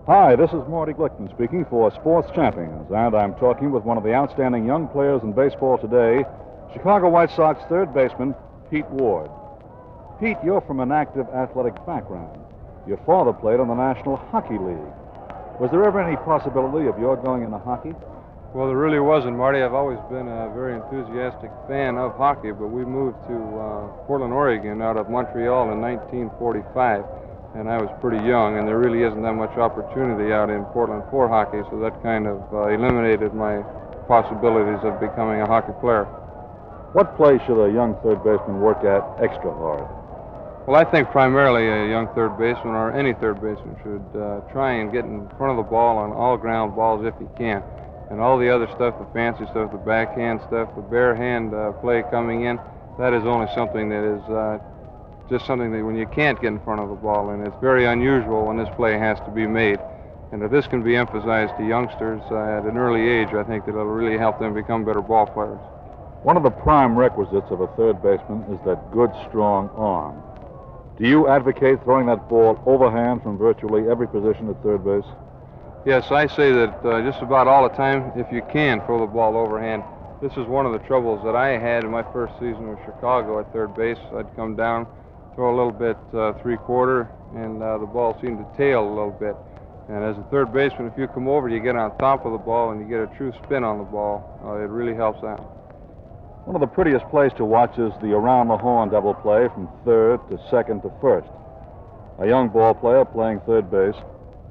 Hi, this is Morty Glickman speaking for Sports Champions, and I'm talking with one of the outstanding young players in baseball today, Chicago White Sox third baseman Pete Ward. Pete, you're from an active athletic background. Your father played on the National Hockey League. Was there ever any possibility of your going into hockey? Well, there really wasn't, Marty. I've always been a very enthusiastic fan of hockey, but we moved to Portland, Oregon out of Montreal in 1945, and I was pretty young, and there really isn't that much opportunity out in Portland for hockey, so that kind of eliminated my possibilities of becoming a hockey player. What play should a young third baseman work at extra hard? Well, I think primarily a young third baseman, or any third baseman, should try and get in front of the ball on all ground balls if he can. And all the other stuff, the fancy stuff, the backhand stuff, the bare hand play coming in, that is only something that is just something that when you can't get in front of the ball, and it's very unusual when this play has to be made. And if this can be emphasized to youngsters at an early age, I think that it'll really help them become better ball players. One of the prime requisites of a third baseman is that good, strong arm. Do you advocate throwing that ball overhand from virtually every position at third base? Yes, I say that just about all the time, if you can throw the ball overhand. This is one of the troubles that I had in my first season with Chicago at third base. I'd come down, throw a little bit three-quarter, and the ball seemed to tail a little bit. And as a third baseman, if you come over, you get on top of the ball and you get a true spin on the ball. It really helps out. One of the prettiest plays to watch is the around-the-horn double play from third to second to first. A young ball player playing third base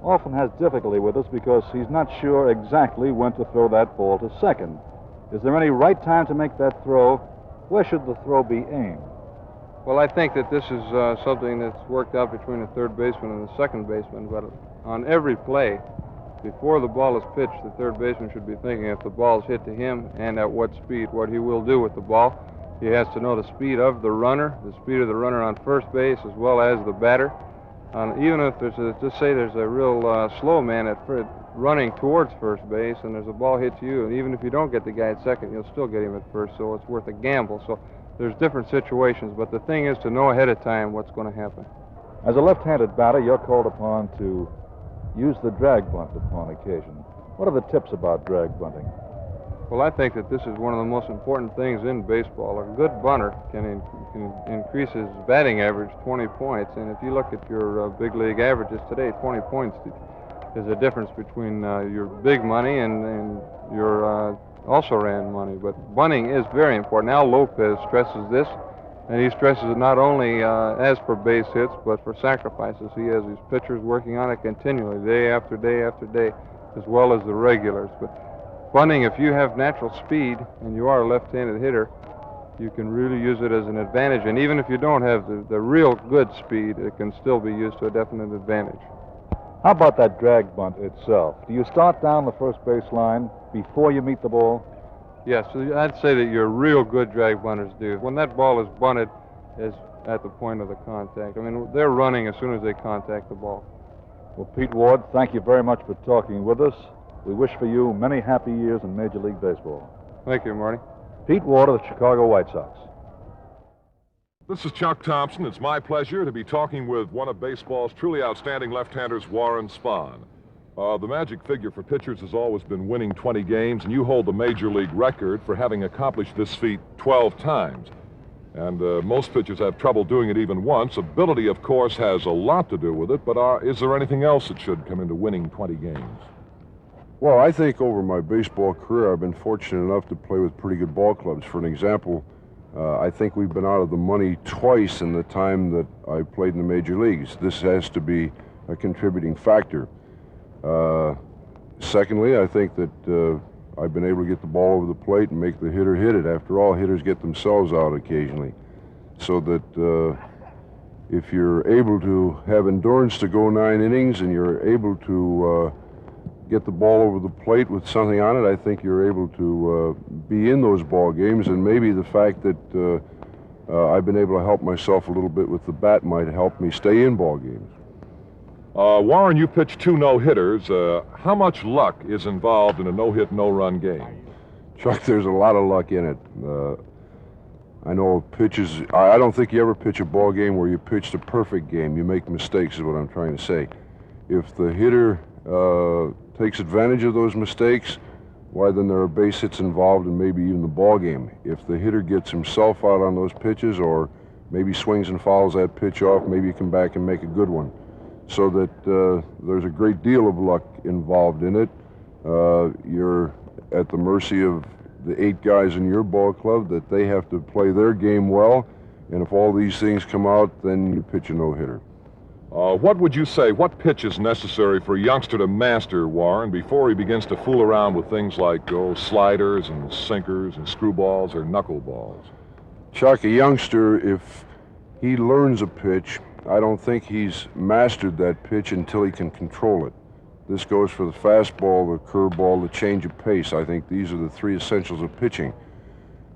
often has difficulty with this because he's not sure exactly when to throw that ball to second. Is there any right time to make that throw? Where should the throw be aimed? Well, I think that this is something that's worked out between the third baseman and the second baseman, but on every play, before the ball is pitched, the third baseman should be thinking if the ball is hit to him and at what speed, what he will do with the ball. He has to know the speed of the runner on first base, as well as the batter. Even if just say there's a real slow man running towards first base and there's a ball hit to you, and even if you don't get the guy at second, you'll still get him at first, so it's worth a gamble. So there's different situations, but the thing is to know ahead of time what's going to happen. As a left-handed batter, you're called upon to use the drag bunt upon occasion. What are the tips about drag bunting? Well, I think that this is one of the most important things in baseball. A good bunter can increase his batting average 20 points, and if you look at your big league averages today, 20 points is a difference between your big money and your also-ran money. But bunting is very important. Al Lopez stresses this, and he stresses it not only as for base hits, but for sacrifices. He has his pitchers working on it continually, day after day after day, as well as the regulars. But bunting, if you have natural speed and you are a left-handed hitter, you can really use it as an advantage. And even if you don't have the real good speed, it can still be used to a definite advantage. How about that drag bunt itself? Do you start down the first base line before you meet the ball? Yes, so I'd say that your real good drag bunters do. When that ball is bunted, is at the point of the contact. I mean, they're running as soon as they contact the ball. Well, Pete Ward, thank you very much for talking with us. We wish for you many happy years in Major League Baseball. Thank you, Marty. Pete Ward of the Chicago White Sox. This is Chuck Thompson. It's my pleasure to be talking with one of baseball's truly outstanding left-handers, Warren Spahn. The magic figure for pitchers has always been winning 20 games, and you hold the Major League record for having accomplished this feat 12 times. And most pitchers have trouble doing it even once. Ability, of course, has a lot to do with it, but is there anything else that should come into winning 20 games? Well, I think over my baseball career, I've been fortunate enough to play with pretty good ball clubs. For an example, I think we've been out of the money twice in the time that I played in the major leagues. This has to be a contributing factor. Secondly, I think that I've been able to get the ball over the plate and make the hitter hit it. After all, hitters get themselves out occasionally. So that if you're able to have endurance to go 9 innings and you're able to get the ball over the plate with something on it, I think you're able to be in those ball games, and maybe the fact that I've been able to help myself a little bit with the bat might help me stay in ball games. Warren, you pitched 2 no-hitters. How much luck is involved in a no-hit, no-run game? Chuck, there's a lot of luck in it. I know pitches, I don't think you ever pitch a ball game where you pitched a perfect game. You make mistakes is what I'm trying to say. If the hitter takes advantage of those mistakes, why then there are base hits involved and maybe even the ball game. If the hitter gets himself out on those pitches or maybe swings and fouls that pitch off, maybe you come back and make a good one. So that there's a great deal of luck involved in it. You're at the mercy of the 8 guys in your ball club, that they have to play their game well, and if all these things come out, then you pitch a no-hitter. What would you say, what pitch is necessary for a youngster to master, Warren, before he begins to fool around with things like sliders and sinkers and screwballs or knuckleballs? Chuck, a youngster, if he learns a pitch, I don't think he's mastered that pitch until he can control it. This goes for the fastball, the curveball, the change of pace. I think these are the 3 essentials of pitching.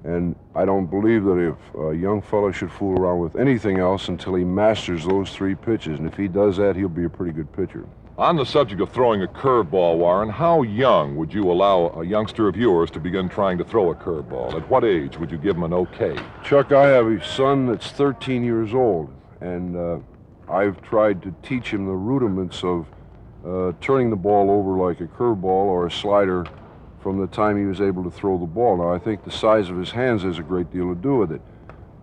And I don't believe that if a young fellow should fool around with anything else until he masters those 3 pitches. And if he does that, he'll be a pretty good pitcher. On the subject of throwing a curveball, Warren, how young would you allow a youngster of yours to begin trying to throw a curveball? At what age would you give him an okay? Chuck, I have a son that's 13 years old, and I've tried to teach him the rudiments of turning the ball over like a curveball or a slider from the time he was able to throw the ball. Now, I think the size of his hands has a great deal to do with it,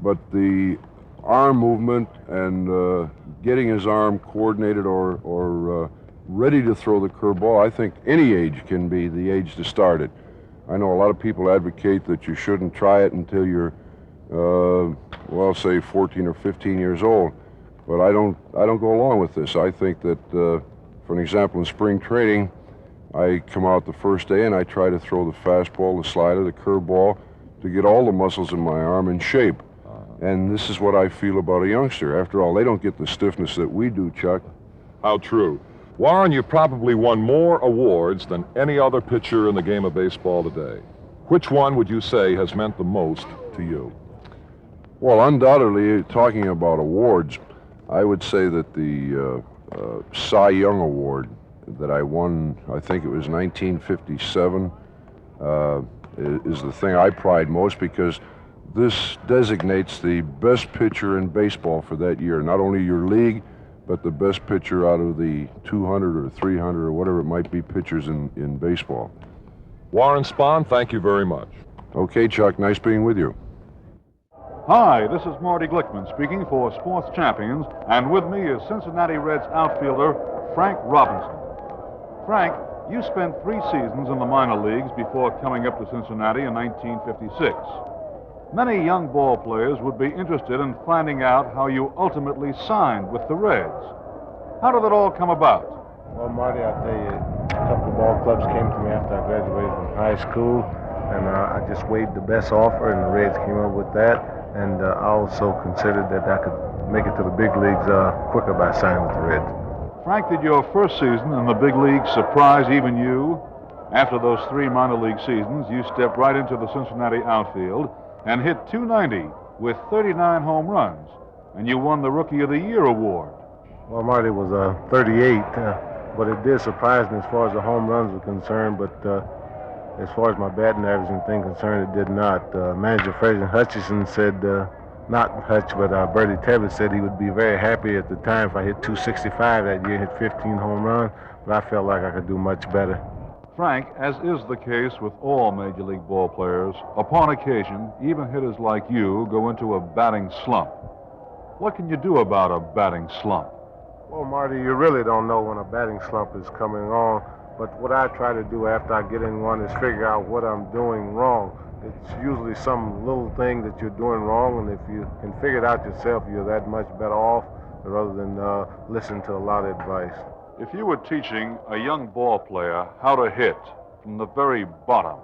but the arm movement and getting his arm coordinated or ready to throw the curveball, I think any age can be the age to start it. I know a lot of people advocate that you shouldn't try it until you're, well, say 14 or 15 years old, but I don't go along with this. I think that, for an example, in spring training, I come out the first day and I try to throw the fastball, the slider, the curveball to get all the muscles in my arm in shape. And this is what I feel about a youngster. After all, they don't get the stiffness that we do, Chuck. How true. Warren, you've probably won more awards than any other pitcher in the game of baseball today. Which one would you say has meant the most to you? Well, undoubtedly, talking about awards, I would say that the Cy Young Award that I won, I think it was 1957, is the thing I pride most, because this designates the best pitcher in baseball for that year. Not only your league, but the best pitcher out of the 200 or 300 or whatever it might be pitchers in baseball. Warren Spahn, thank you very much. Okay, Chuck, nice being with you. Hi, this is Marty Glickman speaking for Sports Champions, and with me is Cincinnati Reds outfielder Frank Robinson. Frank, you spent 3 seasons in the minor leagues before coming up to Cincinnati in 1956. Many young ball players would be interested in finding out how you ultimately signed with the Reds. How did it all come about? Well, Marty, I'll tell you, a couple of ball clubs came to me after I graduated from high school, and I just weighed the best offer, and the Reds came up with that. And I also considered that I could make it to the big leagues quicker by signing with the Reds. Frank, did your first season in the big leagues surprise even you? After those 3 minor league seasons, you stepped right into the Cincinnati outfield and hit .290 with 39 home runs, and you won the Rookie of the Year award. Well, Marty, it was 38, but it did surprise me as far as the home runs were concerned, but as far as my batting average and thing concerned, it did not. Manager Frederick Hutchison said, not Hutch, but Bertie Tebbett said he would be very happy at the time if I hit .265 that year, hit 15 home runs, but I felt like I could do much better. Frank, as is the case with all Major League ball players, upon occasion, even hitters like you go into a batting slump. What can you do about a batting slump? Well, Marty, you really don't know when a batting slump is coming on, but what I try to do after I get in one is figure out what I'm doing wrong. It's usually some little thing that you're doing wrong, and if you can figure it out yourself, you're that much better off rather than listen to a lot of advice. If you were teaching a young ball player how to hit from the very bottom,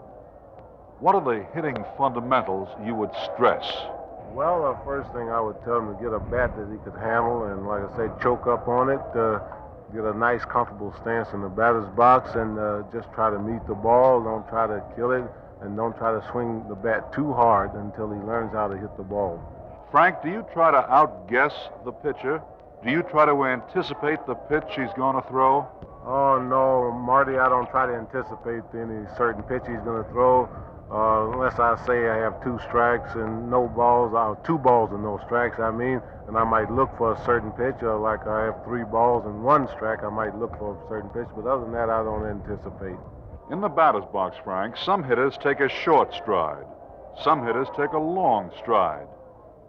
what are the hitting fundamentals you would stress? Well, the first thing I would tell him to get a bat that he could handle and, like I say, choke up on it, get a nice, comfortable stance in the batter's box, and just try to meet the ball. Don't try to kill it, and don't try to swing the bat too hard until he learns how to hit the ball. Frank, do you try to outguess the pitcher? Do you try to anticipate the pitch he's going to throw? Oh, no, Marty, I don't try to anticipate any certain pitch he's going to throw. Unless I say I have 2 strikes and no balls, 2 balls and no strikes, I mean, and I might look for a certain pitch, or like I have 3 balls and 1 strike, I might look for a certain pitch, but other than that, I don't anticipate. In the batter's box, Frank, some hitters take a short stride. Some hitters take a long stride.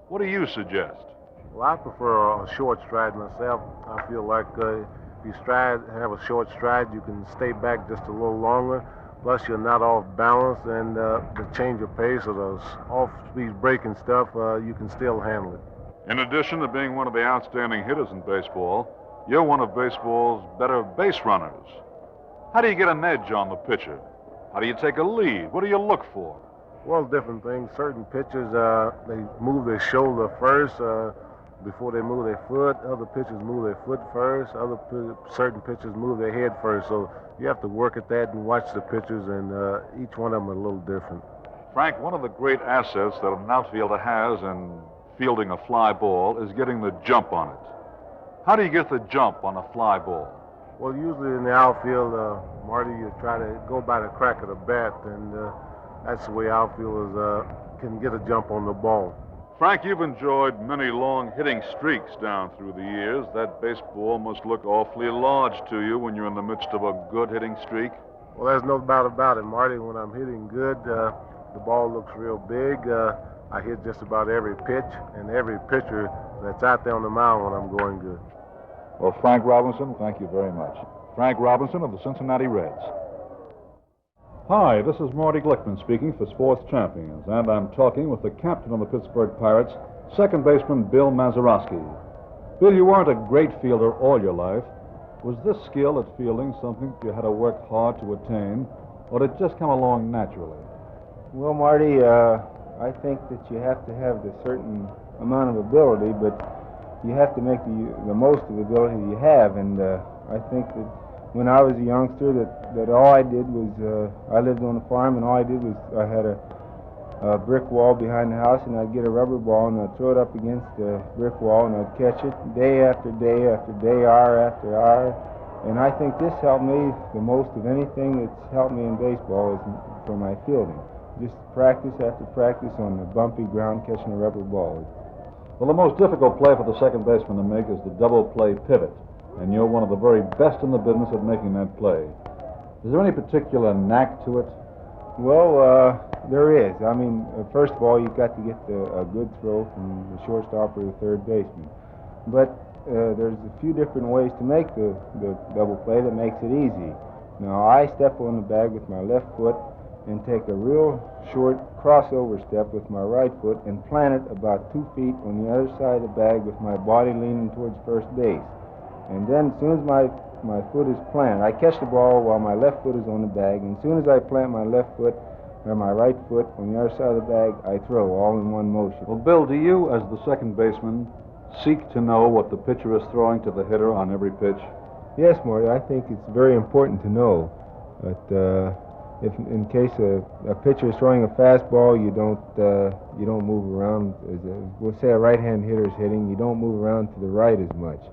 What do you suggest? Well, I prefer a short stride myself. I feel like if you have a short stride, you can stay back just a little longer. Plus, you're not off balance, and the change of pace or those off-speed breaking stuff, you can still handle it. In addition to being one of the outstanding hitters in baseball, you're one of baseball's better base runners. How do you get an edge on the pitcher? How do you take a lead? What do you look for? Well, different things. Certain pitchers, they move their shoulder first before they move their foot. Other pitchers move their foot first. Certain pitchers move their head first. So you have to work at that and watch the pitchers, and each one of them are a little different. Frank, one of the great assets that an outfielder has in fielding a fly ball is getting the jump on it. How do you get the jump on a fly ball? Well, usually in the outfield, Marty, you try to go by the crack of the bat, and that's the way outfielders can get a jump on the ball. Frank, you've enjoyed many long hitting streaks down through the years. That baseball must look awfully large to you when you're in the midst of a good hitting streak. Well, there's no doubt about it, Marty. When I'm hitting good, the ball looks real big. I hit just about every pitch and every pitcher that's out there on the mound when I'm going good. Well, Frank Robinson, thank you very much. Frank Robinson of the Cincinnati Reds. Hi, this is Marty Glickman speaking for Sports Champions, and I'm talking with the captain of the Pittsburgh Pirates, second baseman Bill Mazeroski. Bill, you weren't a great fielder all your life. Was this skill at fielding something you had to work hard to attain, or did it just come along naturally? Well, Marty, I think that you have to have a certain amount of ability, but you have to make the most of the ability you have, and I think that when I was a youngster, that all I did was, I lived on a farm, and all I did was I had a brick wall behind the house, and I'd get a rubber ball, and I'd throw it up against the brick wall, and I'd catch it day after day after day, hour after hour. And I think this helped me the most of anything that's helped me in baseball is for my fielding. Just practice after practice on the bumpy ground catching a rubber ball. Well, the most difficult play for the second baseman to make is the double play pivot, and you're one of the very best in the business at making that play. Is there any particular knack to it? Well, there is. I mean, first of all, you've got to get a good throw from the shortstop or the third baseman. But there's a few different ways to make the double play that makes it easy. Now, I step on the bag with my left foot and take a real short crossover step with my right foot and plant it about 2 feet on the other side of the bag with my body leaning towards first base. And then as soon as my foot is planted, I catch the ball while my left foot is on the bag, and as soon as I plant my left foot or my right foot on the other side of the bag, I throw all in one motion. Well, Bill, do you, as the second baseman, seek to know what the pitcher is throwing to the hitter on every pitch? Yes, Marty, I think it's very important to know. But if in case a pitcher is throwing a fastball, you don't move around. We'll say a right-hand hitter is hitting, you don't move around to the right as much.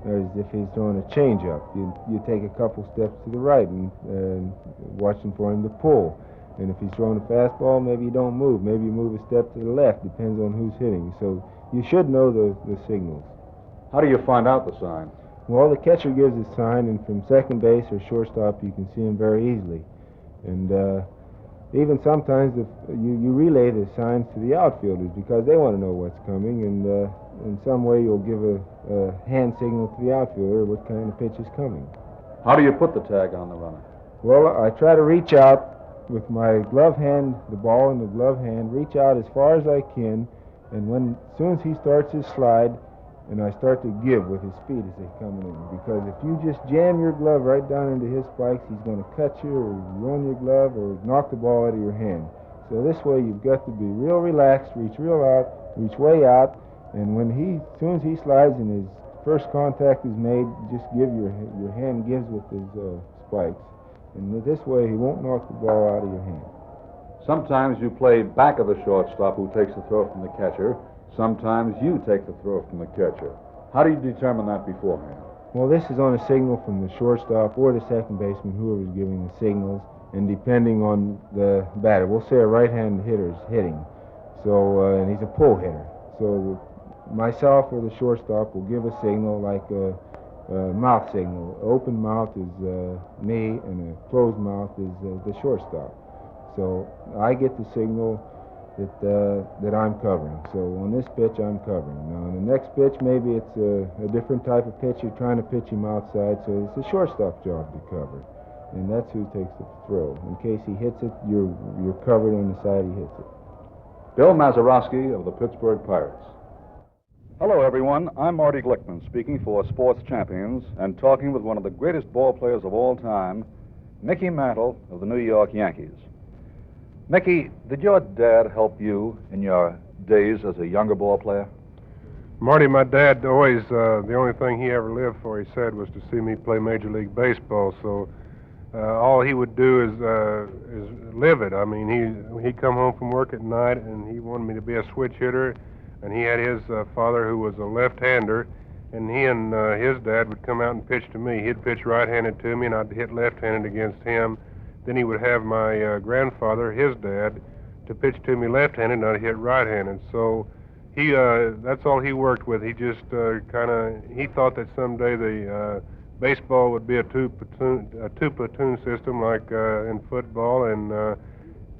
Whereas if he's throwing a changeup, you take a couple steps to the right and watching for him to pull. And if he's throwing a fastball, maybe you don't move. Maybe you move a step to the left. Depends on who's hitting. So you should know the signals. How do you find out the sign? Well, the catcher gives a sign, and from second base or shortstop, you can see him very easily. And even sometimes you relay the signs to the outfielders because they want to know what's coming, and in some way you'll give a hand signal to the outfielder what kind of pitch is coming. How do you put the tag on the runner? Well, I try to reach out with my glove hand, the ball in the glove hand, reach out as far as I can, and as soon as he starts his slide, and I start to give with his feet as they're coming in. Because if you just jam your glove right down into his spikes, he's going to cut you or ruin your glove or knock the ball out of your hand. So this way you've got to be real relaxed, reach real out, reach way out, and as soon as he slides and his first contact is made, just give your hand gives with his spikes. And this way he won't knock the ball out of your hand. Sometimes you play back of the shortstop who takes the throw from the catcher. Sometimes you take the throw from the catcher. How do you determine that beforehand? Well, this is on a signal from the shortstop or the second baseman, whoever's giving the signals. and depending on the batter, we'll say a right-handed hitter's hitting, so and he's a pull hitter. So myself or the shortstop will give a signal like a mouth signal. Open mouth is me, and a closed mouth is the shortstop. So I get the signal that I'm covering. So on this pitch, I'm covering. Now on the next pitch, maybe it's a different type of pitch. You're trying to pitch him outside, so it's the shortstop's job to cover, and that's who takes the throw. In case he hits it, you're covered on the side he hits it. Bill Mazeroski of the Pittsburgh Pirates. Hello, everyone. I'm Marty Glickman, speaking for Sports Champions and talking with one of the greatest ball players of all time, Mickey Mantle of the New York Yankees. Mickey, did your dad help you in your days as a younger ball player? Marty, my dad always, the only thing he ever lived for, he said, was to see me play Major League Baseball. So all he would do is live it. I mean, he'd come home from work at night, and he wanted me to be a switch hitter. And he had his father, who was a left-hander, and he and his dad would come out and pitch to me. He'd pitch right-handed to me, and I'd hit left-handed against him. Then he would have my grandfather, his dad, to pitch to me left-handed, and I'd hit right-handed. So that's all he worked with. He just he thought that someday the baseball would be a two-platoon system like in football, and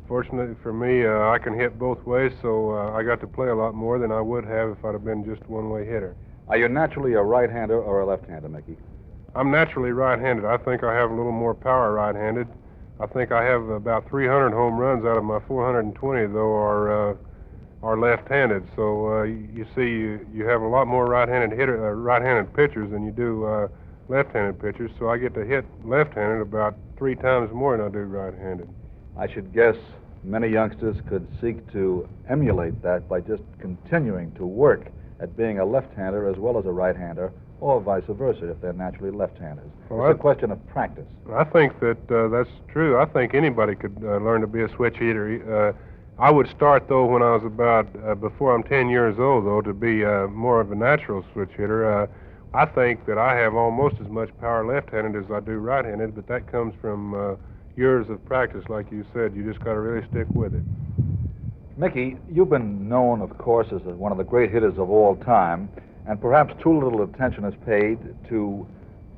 fortunately for me, I can hit both ways, so I got to play a lot more than I would have if I'd have been just one-way hitter. Are you naturally a right-hander or a left-hander, Mickey? I'm naturally right-handed. I think I have a little more power right-handed. I think I have about 300 home runs out of my 420, though, are left-handed. So you see, you have a lot more right-handed pitchers than you do left-handed pitchers. So I get to hit left-handed about 3 times more than I do right-handed. I should guess many youngsters could seek to emulate that by just continuing to work at being a left-hander as well as a right-hander, or vice versa if they're naturally left-handers. Well, it's a question of practice. I think that that's true. I think anybody could learn to be a switch hitter. I would start, though, when I was about, before I'm 10 years old, though, to be more of a natural switch hitter. I think that I have almost as much power left-handed as I do right-handed, but that comes from years of practice, like you said. You just got to really stick with it. Mickey, you've been known, of course, as one of the great hitters of all time, and perhaps too little attention is paid to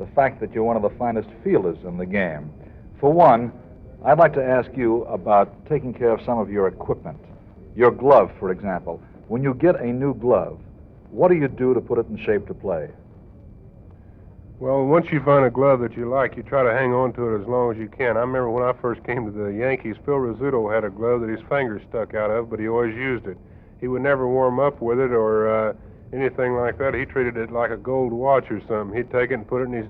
the fact that you're one of the finest fielders in the game. For one, I'd like to ask you about taking care of some of your equipment. Your glove, for example. When you get a new glove, what do you do to put it in shape to play? Well, once you find a glove that you like, you try to hang on to it as long as you can. I remember when I first came to the Yankees, Phil Rizzuto had a glove that his fingers stuck out of, but he always used it. He would never warm up with it or anything like that. He treated it like a gold watch or something. He'd take it and put it in his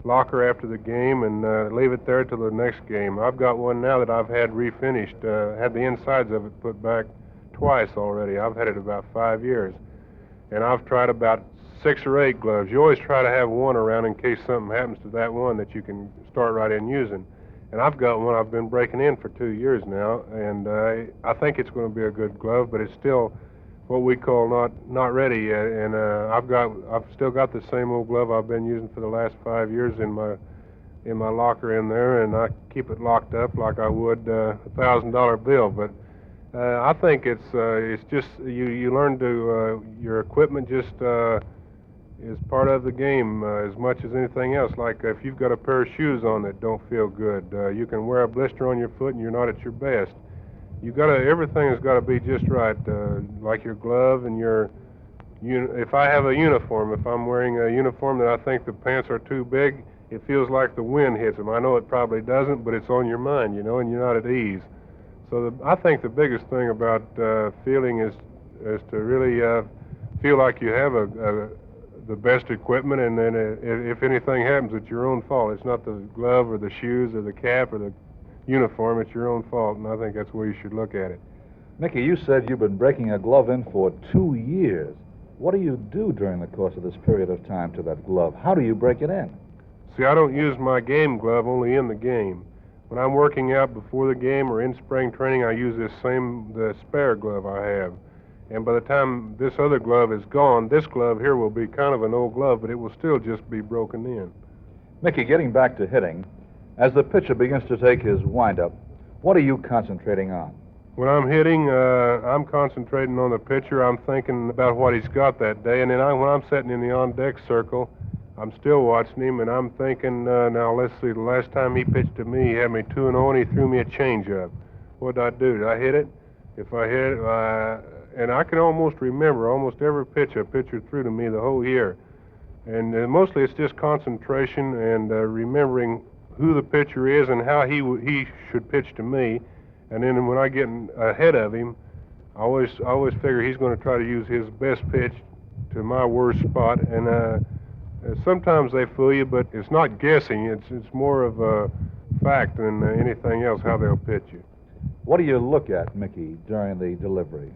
locker after the game and leave it there till the next game. I've got one now that I've had refinished, had the insides of it put back twice already. I've had it about 5 years. And I've tried about 6 or 8 gloves. You always try to have one around in case something happens to that one that you can start right in using. And I've got one I've been breaking in for 2 years now, and I think it's going to be a good glove, but it's still what we call not ready yet. And I've still got the same old glove I've been using for the last 5 years in my locker in there, and I keep it locked up like I would a $1,000 bill. But I think it's just you learn to your equipment just is part of the game as much as anything else. Like if you've got a pair of shoes on that don't feel good, you can wear a blister on your foot and you're not at your best. Everything has got to be just right, like your glove and if I have a uniform, if I'm wearing a uniform that I think the pants are too big, it feels like the wind hits them. I know it probably doesn't, but it's on your mind, and you're not at ease. So I think the biggest thing about fielding is to really feel like you have the best equipment, and then if anything happens, it's your own fault. It's not the glove or the shoes or the cap or the uniform. It's your own fault, and I think that's where you should look at it. Mickey, you said you've been breaking a glove in for 2 years. What do you do during the course of this period of time to that glove? How do you break it in? See, I don't use my game glove only in the game. When I'm working out before the game or in spring training, I use the spare glove I have. And by the time this other glove is gone, this glove here will be kind of an old glove, but it will still just be broken in. Mickey, getting back to hitting, As the pitcher begins to take his windup, what are you concentrating on? When I'm hitting, I'm concentrating on the pitcher. I'm thinking about what he's got that day. And then when I'm sitting in the on-deck circle, I'm still watching him, and I'm thinking, now let's see, the last time he pitched to me, he had me 2-0, and he threw me a changeup. What did I do? Did I hit it? If I hit it, and I can almost remember almost every pitch a pitcher threw to me the whole year. And mostly it's just concentration and remembering who the pitcher is and how he should pitch to me. And then when I get ahead of him, I always figure he's going to try to use his best pitch to my worst spot. And sometimes they fool you, but it's not guessing. It's more of a fact than anything else how they'll pitch you. What do you look at, Mickey, during the delivery?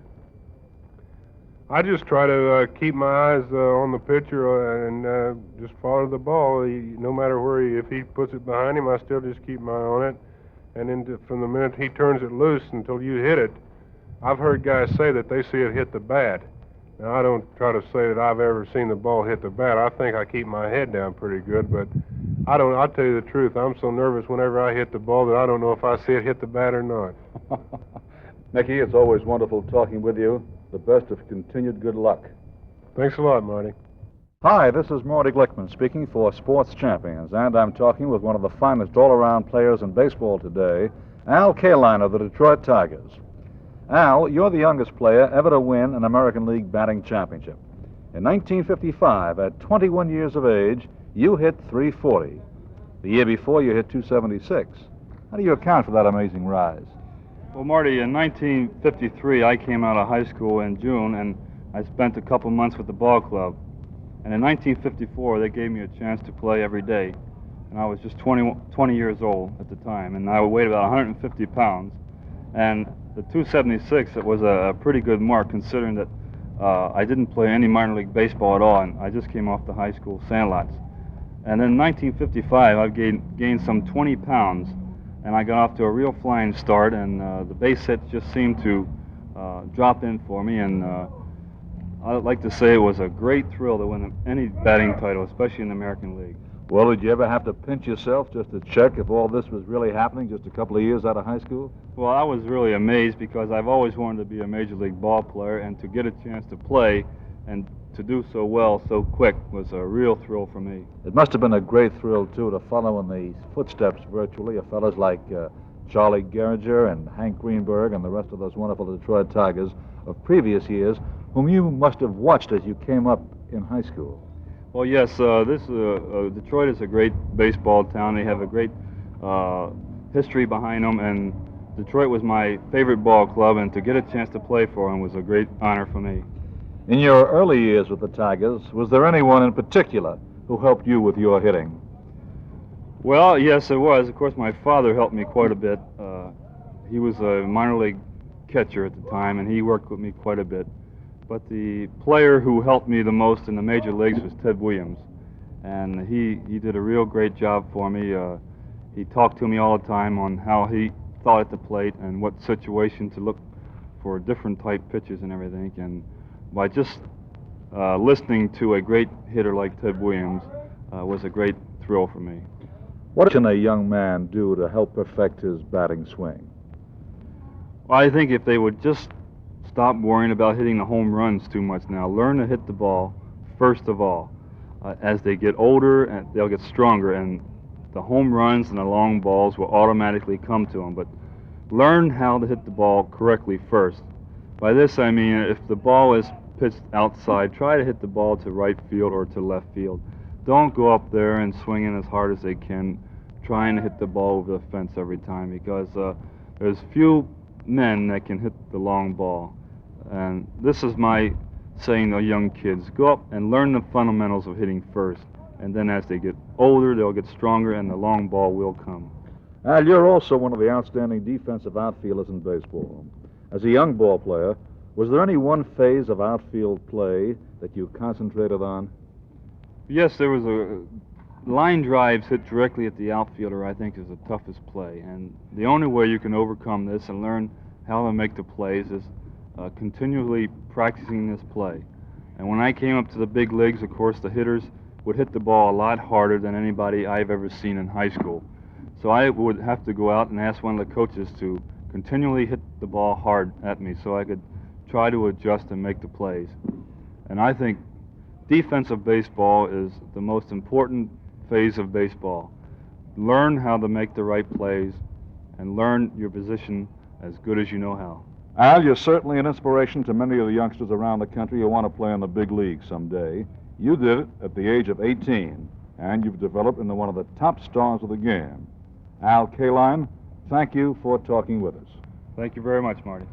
I just try to keep my eyes on the pitcher and just follow the ball. No matter where if he puts it behind him, I still just keep my eye on it. And then from the minute he turns it loose until you hit it, I've heard guys say that they see it hit the bat. Now, I don't try to say that I've ever seen the ball hit the bat. I think I keep my head down pretty good, but I'll tell you the truth. I'm so nervous whenever I hit the ball that I don't know if I see it hit the bat or not. Mickey, it's always wonderful talking with you. The best of continued good luck. Thanks a lot, Marty. Hi, this is Marty Glickman speaking for Sports Champions, and I'm talking with one of the finest all-around players in baseball today, Al Kaline of the Detroit Tigers. Al, you're the youngest player ever to win an American League batting championship. In 1955, at 21 years of age, you hit .340. The year before, you hit .276. How do you account for that amazing rise? Well, Marty, in 1953, I came out of high school in June, and I spent a couple months with the ball club. And in 1954, they gave me a chance to play every day. And I was just 20 years old at the time, and I weighed about 150 pounds. And the .276, it was a pretty good mark, considering that I didn't play any minor league baseball at all, and I just came off the high school sandlots. And then in 1955, I gained some 20 pounds, and I got off to a real flying start, and the base hits just seemed to drop in for me, and I'd like to say it was a great thrill to win any batting title, especially in the American League. Well, did you ever have to pinch yourself just to check if all this was really happening just a couple of years out of high school? Well, I was really amazed because I've always wanted to be a major league ball player, and to get a chance to play and to do so well so quick was a real thrill for me. It must have been a great thrill, too, to follow in the footsteps virtually of fellows like Charlie Gehringer and Hank Greenberg and the rest of those wonderful Detroit Tigers of previous years, whom you must have watched as you came up in high school. Well, yes, Detroit is a great baseball town. They have a great history behind them, and Detroit was my favorite ball club, and to get a chance to play for them was a great honor for me. In your early years with the Tigers, was there anyone in particular who helped you with your hitting? Well, yes, there was. Of course, my father helped me quite a bit. He was a minor league catcher at the time, and he worked with me quite a bit. But the player who helped me the most in the major leagues was Ted Williams, and he did a real great job for me. He talked to me all the time on how he thought at the plate and what situation to look for different type pitches and everything. And by just listening to a great hitter like Ted Williams was a great thrill for me. What can a young man do to help perfect his batting swing? Well, I think if they would just stop worrying about hitting the home runs too much now. Learn to hit the ball first of all. As they get older, and they'll get stronger, and the home runs and the long balls will automatically come to them. But learn how to hit the ball correctly first. By this I mean if the ball is pitched outside, try to hit the ball to right field or to left field. Don't go up there and swing in as hard as they can, trying to hit the ball over the fence every time, because there's few men that can hit the long ball. And this is my saying to young kids, go up and learn the fundamentals of hitting first, and then as they get older, they'll get stronger and the long ball will come. Al, you're also one of the outstanding defensive outfielders in baseball. As a young ball player, was there any one phase of outfield play that you concentrated on? Yes, there was line drives hit directly at the outfielder, I think, is the toughest play. And the only way you can overcome this and learn how to make the plays is continually practicing this play. And when I came up to the big leagues, of course, the hitters would hit the ball a lot harder than anybody I've ever seen in high school. So I would have to go out and ask one of the coaches to continually hit the ball hard at me so I could try to adjust and make the plays. And I think defensive baseball is the most important phase of baseball. Learn how to make the right plays and learn your position as good as you know how. Al, you're certainly an inspiration to many of the youngsters around the country who want to play in the big league someday. You did it at the age of 18, and you've developed into one of the top stars of the game. Al Kaline, thank you for talking with us. Thank you very much, Marty.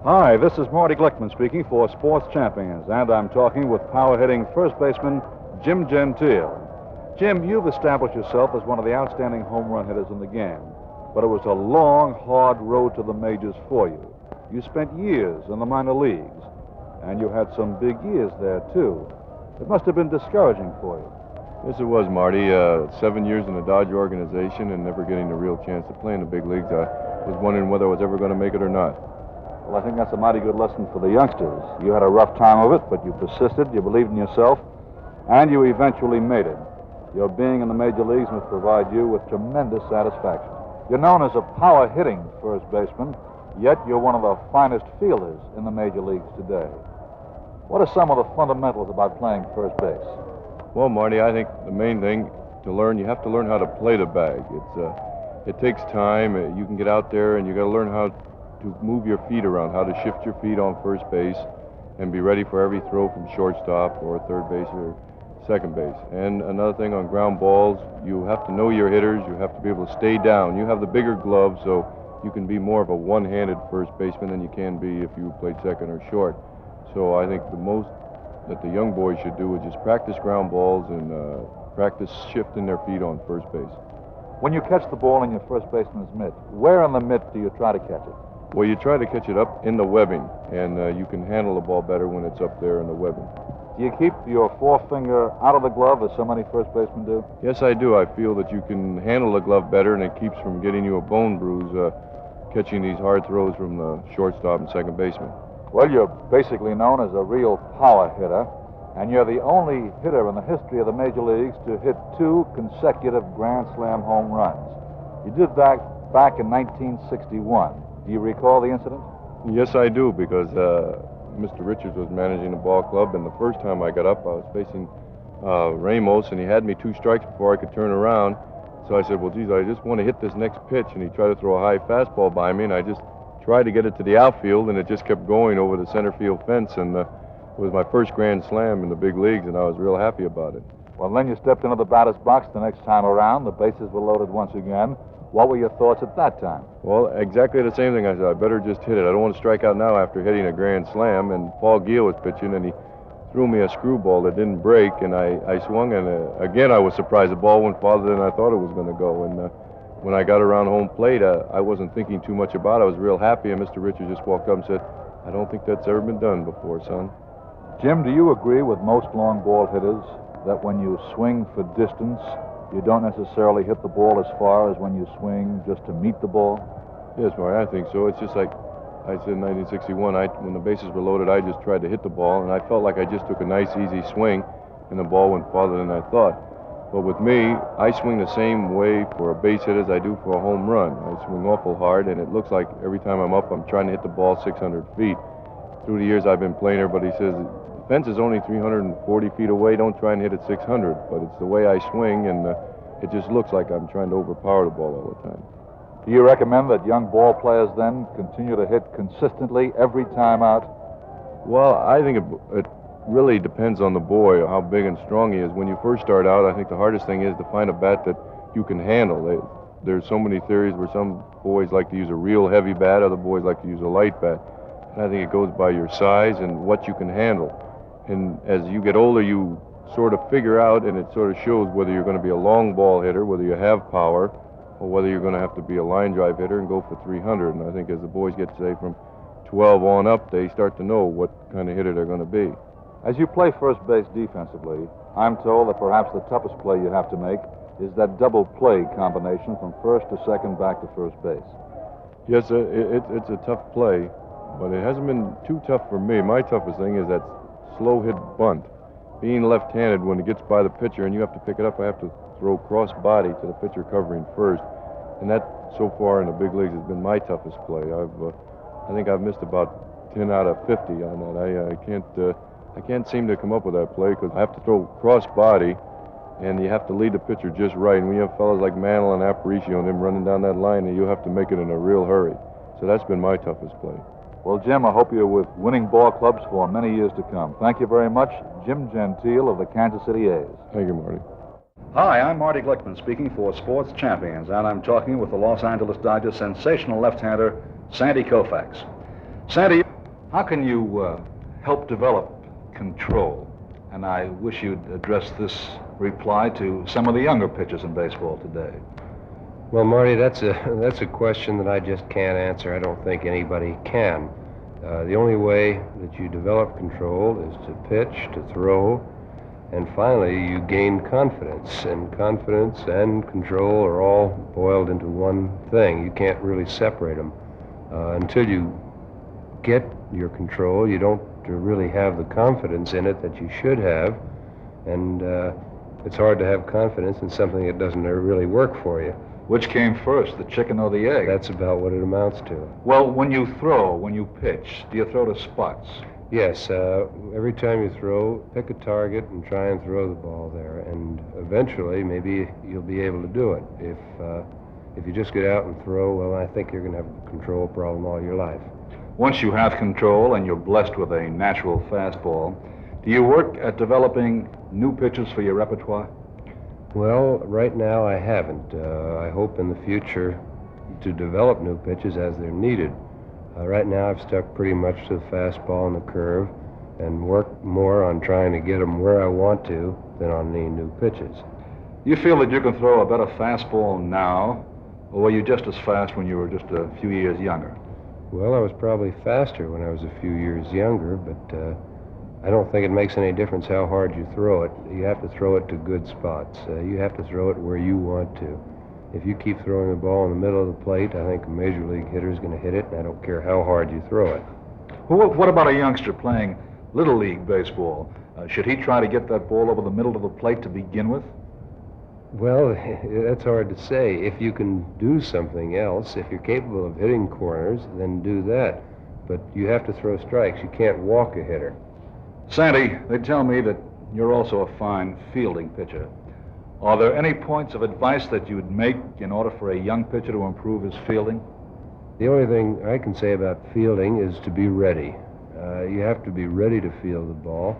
Hi, this is Marty Glickman speaking for Sports Champions, and I'm talking with power-hitting first baseman Jim Gentile. Jim, you've established yourself as one of the outstanding home run hitters in the game, but it was a long, hard road to the majors for you. You spent years in the minor leagues, and you had some big years there, too. It must have been discouraging for you. Yes, it was, Marty. 7 years in the Dodger organization and never getting a real chance to play in the big leagues. I was wondering whether I was ever going to make it or not. Well, I think that's a mighty good lesson for the youngsters. You had a rough time of it, but you persisted, you believed in yourself, and you eventually made it. Your being in the major leagues must provide you with tremendous satisfaction. You're known as a power-hitting first baseman, yet you're one of the finest fielders in the major leagues today. What are some of the fundamentals about playing first base? Well, Marty, I think the main thing to learn, you have to learn how to play the bag. It takes time. You can get out there and you got to learn how to move your feet around, how to shift your feet on first base and be ready for every throw from shortstop or third base or second base. And another thing on ground balls, you have to know your hitters. You have to be able to stay down. You have the bigger glove, so you can be more of a one-handed first baseman than you can be if you played second or short. So I think the most that the young boys should do is just practice ground balls and practice shifting their feet on first base. When you catch the ball in your first baseman's mitt, where in the mitt do you try to catch it? Well, you try to catch it up in the webbing, and you can handle the ball better when it's up there in the webbing. Do you keep your forefinger out of the glove, as so many first basemen do? Yes, I do. I feel that you can handle the glove better, and it keeps from getting you a bone bruise catching these hard throws from the shortstop and second baseman. Well, you're basically known as a real power hitter, and you're the only hitter in the history of the major leagues to hit 2 consecutive Grand Slam home runs. You did that back in 1961. Do you recall the incident? Yes, I do, because Mr. Richards was managing the ball club, and the first time I got up, I was facing Ramos, and he had me 2 strikes before I could turn around. So I said, well, geez, I just want to hit this next pitch, and he tried to throw a high fastball by me, and I just tried to get it to the outfield, and it just kept going over the center field fence, and it was my first Grand Slam in the big leagues, and I was real happy about it. Well, then you stepped into the batter's box the next time around. The bases were loaded once again. What were your thoughts at that time? Well, exactly the same thing. I said, I better just hit it. I don't want to strike out now after hitting a Grand Slam, and Paul Giel was pitching, and he threw me a screwball that didn't break, and I swung, and again I was surprised. The ball went farther than I thought it was going to go, and when I got around home plate, I wasn't thinking too much about it. I was real happy, and Mr. Richards just walked up and said, I don't think that's ever been done before, son. Jim, do you agree with most long ball hitters that when you swing for distance, you don't necessarily hit the ball as far as when you swing just to meet the ball? Yes, Marty, I think so. It's just like I said in 1961, when the bases were loaded, I just tried to hit the ball, and I felt like I just took a nice, easy swing, and the ball went farther than I thought. But with me, I swing the same way for a base hit as I do for a home run. I swing awful hard, and it looks like every time I'm up, I'm trying to hit the ball 600 feet. Through the years I've been playing, everybody says, the fence is only 340 feet away, don't try and hit it 600. But it's the way I swing, and it just looks like I'm trying to overpower the ball all the time. Do you recommend that young ball players then continue to hit consistently every time out? Well, I think it really depends on the boy, how big and strong he is. When you first start out, I think the hardest thing is to find a bat that you can handle. There's so many theories where some boys like to use a real heavy bat, other boys like to use a light bat. And I think it goes by your size and what you can handle. And as you get older, you sort of figure out, and it sort of shows whether you're going to be a long ball hitter, whether you have power, or whether you're going to have to be a line drive hitter and go for 300. And I think as the boys get, say, from 12 on up, they start to know what kind of hitter they're going to be. As you play first base defensively, I'm told that perhaps the toughest play you have to make is that double play combination from first to second back to first base. Yes, it's a tough play, but it hasn't been too tough for me. My toughest thing is that slow hit bunt. Being left-handed, when it gets by the pitcher and you have to pick it up, I have to throw cross body to the pitcher covering first. And that, so far in the big leagues, has been my toughest play. I think I've missed about 10 out of 50 on that. I can't seem to come up with that play because I have to throw cross body, and you have to lead the pitcher just right. And when you have fellas like Mantle and Aparicio and them running down that line, and you have to make it in a real hurry. So that's been my toughest play. Well, Jim, I hope you're with winning ball clubs for many years to come. Thank you very much, Jim Gentile of the Kansas City A's. Thank you, Marty. Hi, I'm Marty Glickman speaking for Sports Champions, and I'm talking with the Los Angeles Dodgers sensational left-hander, Sandy Koufax. Sandy, how can you help develop control? And I wish you'd address this reply to some of the younger pitchers in baseball today. Well, Marty, that's a question that I just can't answer. I don't think anybody can. The only way that you develop control is to pitch, to throw, and finally you gain confidence. And confidence and control are all boiled into one thing. You can't really separate them. Until you get your control, you don't really have the confidence in it that you should have. And it's hard to have confidence in something that doesn't really work for you. Which came first, the chicken or the egg? That's about what it amounts to. Well, when you throw, when you pitch, do you throw to spots? Yes, every time you throw, pick a target and try and throw the ball there. And eventually, maybe you'll be able to do it. If you just get out and throw, well, I think you're going to have a control problem all your life. Once you have control and you're blessed with a natural fastball, do you work at developing new pitches for your repertoire? Well, right now I haven't. I hope in the future to develop new pitches as they're needed. Right now I've stuck pretty much to the fastball and the curve and work more on trying to get them where I want to than on any new pitches. You feel that you can throw a better fastball now, or were you just as fast when you were just a few years younger? Well, I was probably faster when I was a few years younger, but I don't think it makes any difference how hard you throw it. You have to throw it to good spots. You have to throw it where you want to. If you keep throwing the ball in the middle of the plate, I think a major league hitter is going to hit it, and I don't care how hard you throw it. Well, what about a youngster playing Little League baseball? Should he try to get that ball over the middle of the plate to begin with? Well, that's hard to say. If you can do something else, if you're capable of hitting corners, then do that. But you have to throw strikes. You can't walk a hitter. Sandy, they tell me that you're also a fine fielding pitcher. Are there any points of advice that you'd make in order for a young pitcher to improve his fielding? The only thing I can say about fielding is to be ready. You have to be ready to field the ball.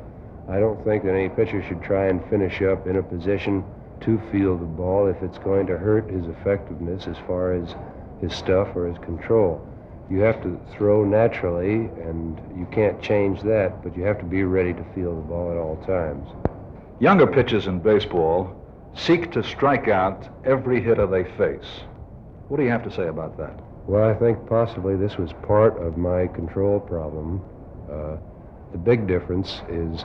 I don't think that any pitcher should try and finish up in a position to field the ball if it's going to hurt his effectiveness as far as his stuff or his control. You have to throw naturally, and you can't change that, but you have to be ready to field the ball at all times. Younger pitchers in baseball seek to strike out every hitter they face. What do you have to say about that? Well, I think possibly this was part of my control problem. The big difference is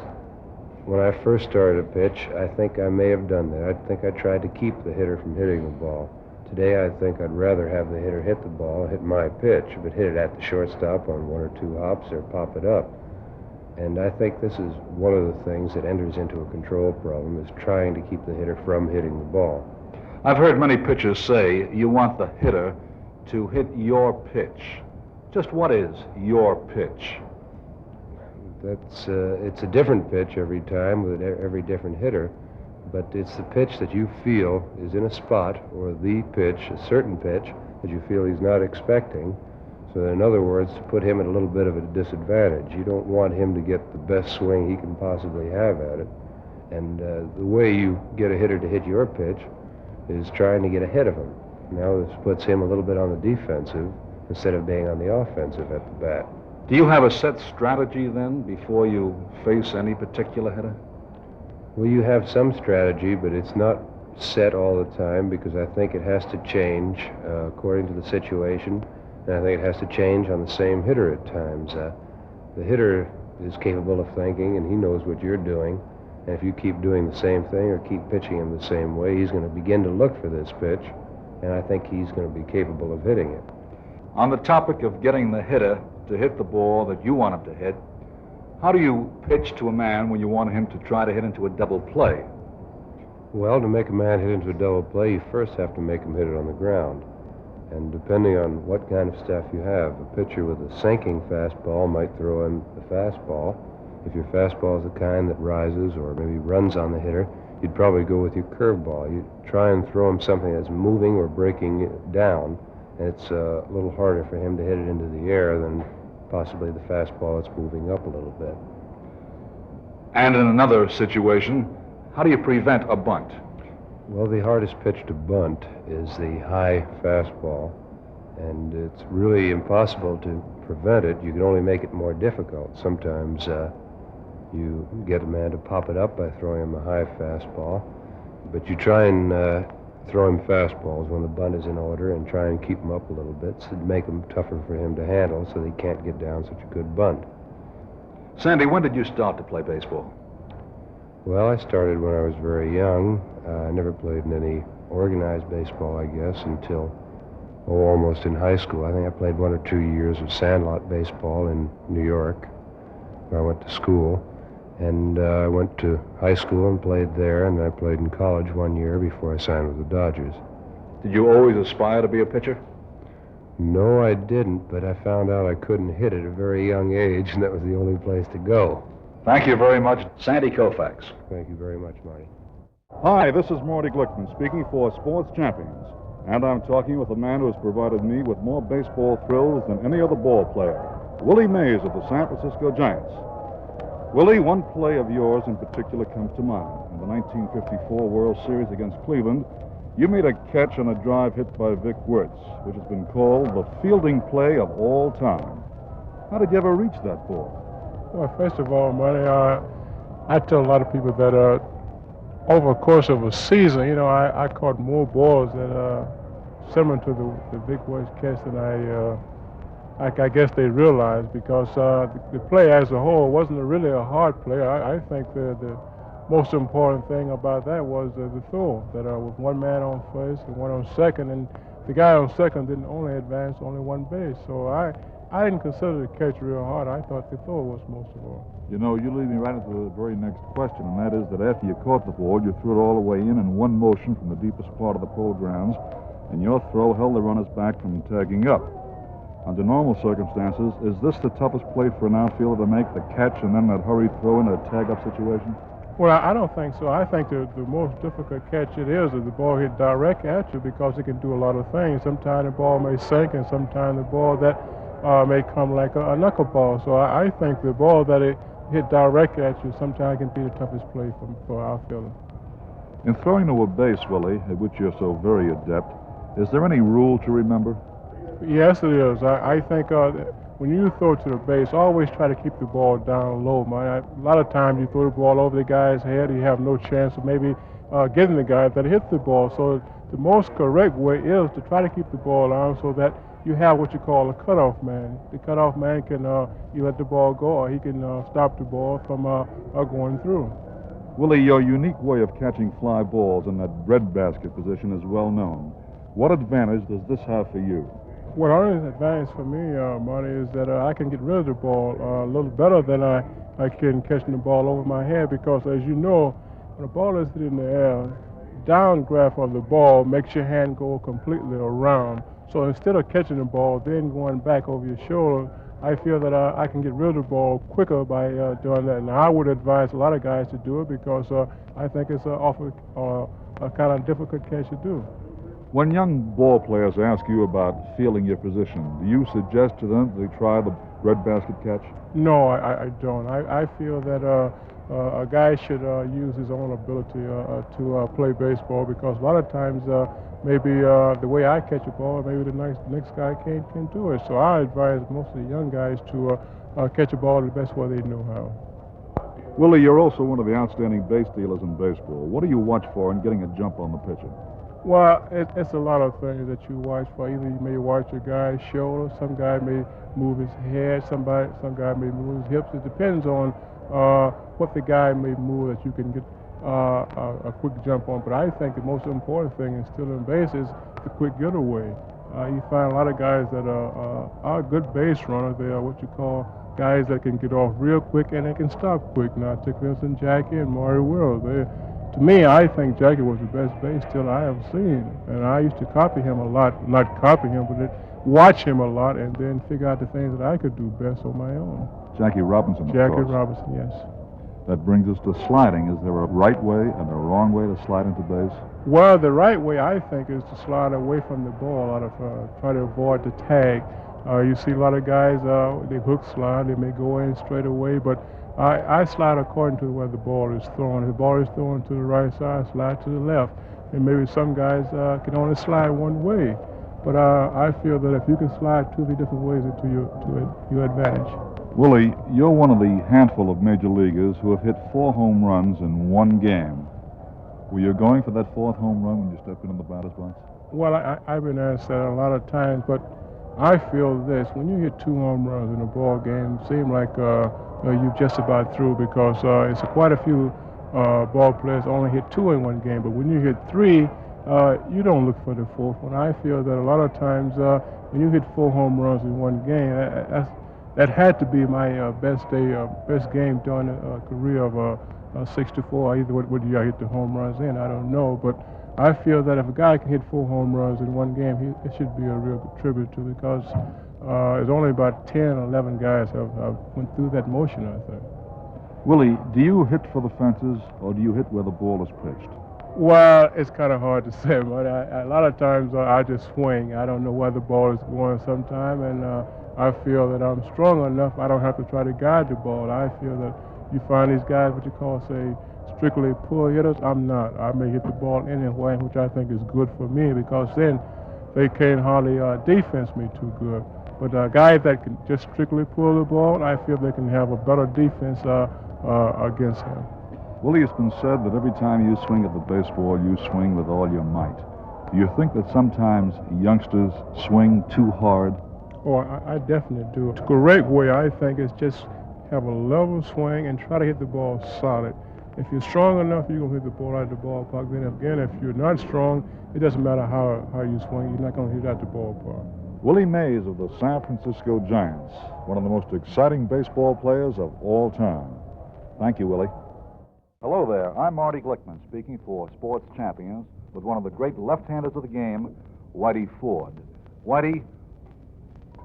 when I first started to pitch, I think I may have done that. I think I tried to keep the hitter from hitting the ball. Today, I think I'd rather have the hitter hit the ball, hit my pitch, but hit it at the shortstop on one or two hops or pop it up. And I think this is one of the things that enters into a control problem, is trying to keep the hitter from hitting the ball. I've heard many pitchers say you want the hitter to hit your pitch. Just what is your pitch? It's a different pitch every time with every different hitter, but it's the pitch that you feel is in a spot, or the pitch, a certain pitch, that you feel he's not expecting. So in other words, to put him at a little bit of a disadvantage. You don't want him to get the best swing he can possibly have at it. And the way you get a hitter to hit your pitch is trying to get ahead of him. Now this puts him a little bit on the defensive instead of being on the offensive at the bat. Do you have a set strategy then before you face any particular hitter? Well, you have some strategy, but it's not set all the time, because I think it has to change according to the situation, and I think it has to change on the same hitter at times. The hitter is capable of thinking, and he knows what you're doing, and if you keep doing the same thing or keep pitching him the same way, he's going to begin to look for this pitch, and I think he's going to be capable of hitting it. On the topic of getting the hitter to hit the ball that you want him to hit, how do you pitch to a man when you want him to try to hit into a double play? Well, to make a man hit into a double play, you first have to make him hit it on the ground. And depending on what kind of stuff you have, a pitcher with a sinking fastball might throw him the fastball. If your fastball is the kind that rises or maybe runs on the hitter, you'd probably go with your curveball. You try and throw him something that's moving or breaking down, and it's a little harder for him to hit it into the air than possibly the fastball that's moving up a little bit. And in another situation, how do you prevent a bunt? Well, the hardest pitch to bunt is the high fastball, and it's really impossible to prevent it. You can only make it more difficult. Sometimes you get a man to pop it up by throwing him a high fastball, but you try and throw him fastballs when the bunt is in order and try and keep him up a little bit to make them tougher for him to handle so that he can't get down such a good bunt. Sandy, when did you start to play baseball? Well, I started when I was very young. I never played in any organized baseball, I guess, until almost in high school. I think I played 1 or 2 years of sandlot baseball in New York, where I went to school. And I went to high school and played there, and I played in college 1 year before I signed with the Dodgers. Did you always aspire to be a pitcher? No, I didn't, but I found out I couldn't hit at a very young age, and that was the only place to go. Thank you very much, Sandy Koufax. Thank you very much, Marty. Hi, this is Marty Glickman speaking for Sports Champions, and I'm talking with a man who has provided me with more baseball thrills than any other ball player, Willie Mays of the San Francisco Giants. Willie, one play of yours in particular comes to mind. In the 1954 World Series against Cleveland, you made a catch on a drive hit by Vic Wertz, which has been called the fielding play of all time. How did you ever reach that ball? Well, first of all, Marty, I tell a lot of people that over the course of a season, you know, I caught more balls that similar to the Vic Wertz catch than I guess they realized, because the play as a whole wasn't really a hard play. I think the most important thing about that was the throw, that with one man on first and one on second, and the guy on second didn't only advance only one base. So I didn't consider the catch real hard. I thought the throw was most of all. You know, you lead me right into the very next question, and that is that after you caught the ball, you threw it all the way in one motion from the deepest part of the pole grounds, and your throw held the runners back from tagging up. Under normal circumstances, is this the toughest play for an outfielder to make, the catch and then that hurried throw in a tag-up situation? Well, I don't think so. I think the most difficult catch it is the ball hit direct at you, because it can do a lot of things. Sometimes the ball may sink, and sometimes the ball that may come like a knuckleball. So I think the ball that it hit direct at you sometimes can be the toughest play for an outfielder. In throwing to a base, Willie, at which you're so very adept, is there any rule to remember? Yes, it is. I think when you throw to the base, always try to keep the ball down low, man. A lot of times you throw the ball over the guy's head, you have no chance of maybe getting the guy that hit the ball. So the most correct way is to try to keep the ball down so that you have what you call a cutoff man. The cutoff man can you let the ball go, or he can stop the ball from going through. Willie, your unique way of catching fly balls in that breadbasket position is well known. What advantage does this have for you? Well, the only advantage for me, Marty, is that I can get rid of the ball a little better than I can catching the ball over my head, because, as you know, when the ball is in the air, downdraft of the ball makes your hand go completely around. So instead of catching the ball, then going back over your shoulder, I feel that I can get rid of the ball quicker by doing that. Now, I would advise a lot of guys to do it, because I think it's a kind of difficult catch to do. When young ball players ask you about feeling your position, do you suggest to them they try the breadbasket catch? No, I don't. I feel that a guy should use his own ability to play baseball, because a lot of times maybe the way I catch a ball, maybe the next guy can't do it. So I advise most of the young guys to catch a ball the best way they know how. Willie, you're also one of the outstanding base stealers in baseball. What do you watch for in getting a jump on the pitcher? Well, it's a lot of things that you watch for. Either you may watch a guy's shoulder, some guy may move his head, some guy may move his hips. It depends on what the guy may move that you can get a quick jump on. But I think the most important thing in stealing base is the quick getaway. You find a lot of guys that are good base runners. They are what you call guys that can get off real quick and they can stop quick. Now, take for instance Jackie and Maury Wills. to me, I think Jackie was the best base stealer I ever seen. And I used to copy him a lot, not copy him, but watch him a lot and then figure out the things that I could do best on my own. Jackie Robinson, of Jackie course. Robinson, yes. That brings us to sliding. Is there a right way and a wrong way to slide into base? Well, the right way, I think, is to slide away from the ball, out of try to avoid the tag. You see a lot of guys, they hook slide, they may go in straight away, but I slide according to where the ball is thrown. If the ball is thrown to the right side, I slide to the left. And maybe some guys can only slide one way. But I feel that if you can slide 2 or 3 different ways to your advantage. Willie, you're one of the handful of major leaguers who have hit 4 home runs in one game. Were you going for that 4th home run when you stepped into the batter's box? Well, I've been asked that a lot of times, but I feel this: when you hit 2 home runs in a ball game, it seems like you're just about through, because it's quite a few ball players only hit 2 in one game. But when you hit 3, you don't look for the 4th one. I feel that a lot of times when you hit 4 home runs in one game, that had to be my best game during a career of 64. Either what year I hit the home runs in, I don't know. But I feel that if a guy can hit 4 home runs in one game, it should be a real contributor, because there's only about 10 or 11 guys have went through that motion, I think. Willie, do you hit for the fences or do you hit where the ball is pitched? Well, it's kind of hard to say, but a lot of times I just swing. I don't know where the ball is going sometime, and I feel that I'm strong enough. I don't have to try to guide the ball. I feel that you find these guys, what you call, say, strictly pull hitters. I'm not. I may hit the ball anywhere, which I think is good for me, because then they can't hardly defense me too good. But guys that can just strictly pull the ball, I feel they can have a better defense against him. Willie, it's been said that every time you swing at the baseball, you swing with all your might. Do you think that sometimes youngsters swing too hard? Oh, I definitely do. The correct way, I think, is just have a level swing and try to hit the ball solid. If you're strong enough, you're going to hit the ball out of the ballpark. Then again, if you're not strong, it doesn't matter how you swing, you're not going to hit out the ballpark. Willie Mays of the San Francisco Giants, one of the most exciting baseball players of all time. Thank you, Willie. Hello there. I'm Marty Glickman, speaking for Sports Champions with one of the great left-handers of the game, Whitey Ford. Whitey,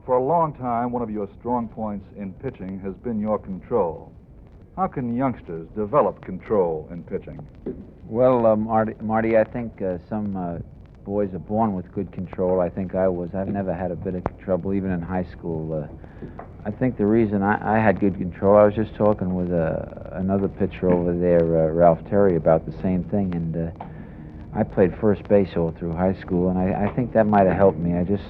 for a long time, one of your strong points in pitching has been your control. How can youngsters develop control in pitching? Well, Marty, I think some boys are born with good control. I think I was. I've never had a bit of trouble, even in high school. I think the reason I had good control, I was just talking with another pitcher over there, Ralph Terry, about the same thing, and I played first base all through high school, and I think that might have helped me. I just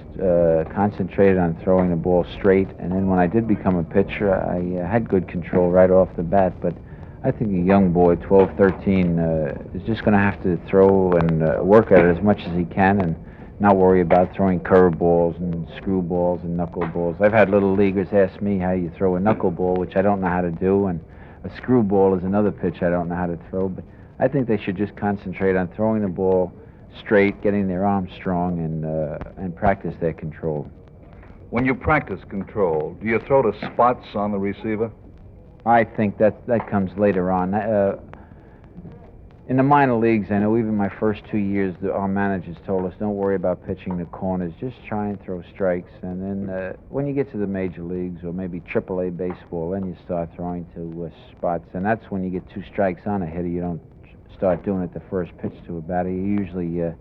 concentrated on throwing the ball straight, and then when I did become a pitcher, I had good control right off the bat. But I think a young boy, 12, 13, is just going to have to throw and work at it as much as he can, and not worry about throwing curveballs and screwballs and knuckleballs. I've had little leaguers ask me how you throw a knuckleball, which I don't know how to do, and a screwball is another pitch I don't know how to throw. But I think they should just concentrate on throwing the ball straight, getting their arms strong, and practice their control. When you practice control, do you throw to spots on the receiver? I think that comes later on. In the minor leagues, I know even my first 2 years, our managers told us, don't worry about pitching the corners, just try and throw strikes. And then when you get to the major leagues, or maybe AAA baseball, then you start throwing to spots. And that's when you get 2 strikes on a hitter. You don't start doing it the first pitch to a batter. You usually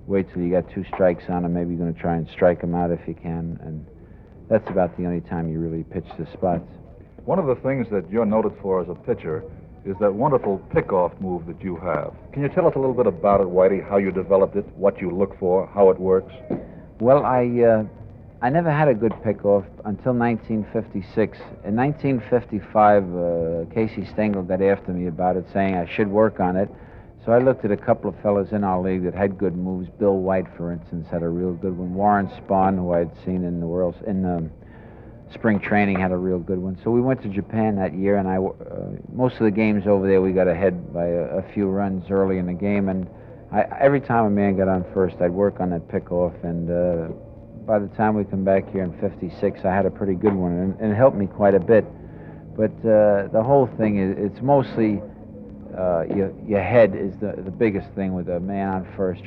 wait till you got 2 strikes on him. Maybe you're going to try and strike him out if you can. And that's about the only time you really pitch to spots. One of the things that you're noted for as a pitcher is that wonderful pick-off move that you have. Can you tell us a little bit about it, Whitey, how you developed it, what you look for, how it works? Well, I never had a good pick-off until 1956. In 1955, Casey Stengel got after me about it, saying I should work on it. So I looked at a couple of fellows in our league that had good moves. Bill White, for instance, had a real good one. Warren Spahn, who I'd seen in the spring training, had a real good one. So we went to Japan that year, and most of the games over there we got ahead by a few runs early in the game, and every time a man got on first, I'd work on that pickoff, and by the time we come back here in 56, I had a pretty good one, and it helped me quite a bit. But the whole thing is, it's mostly your head is the biggest thing with a man on first.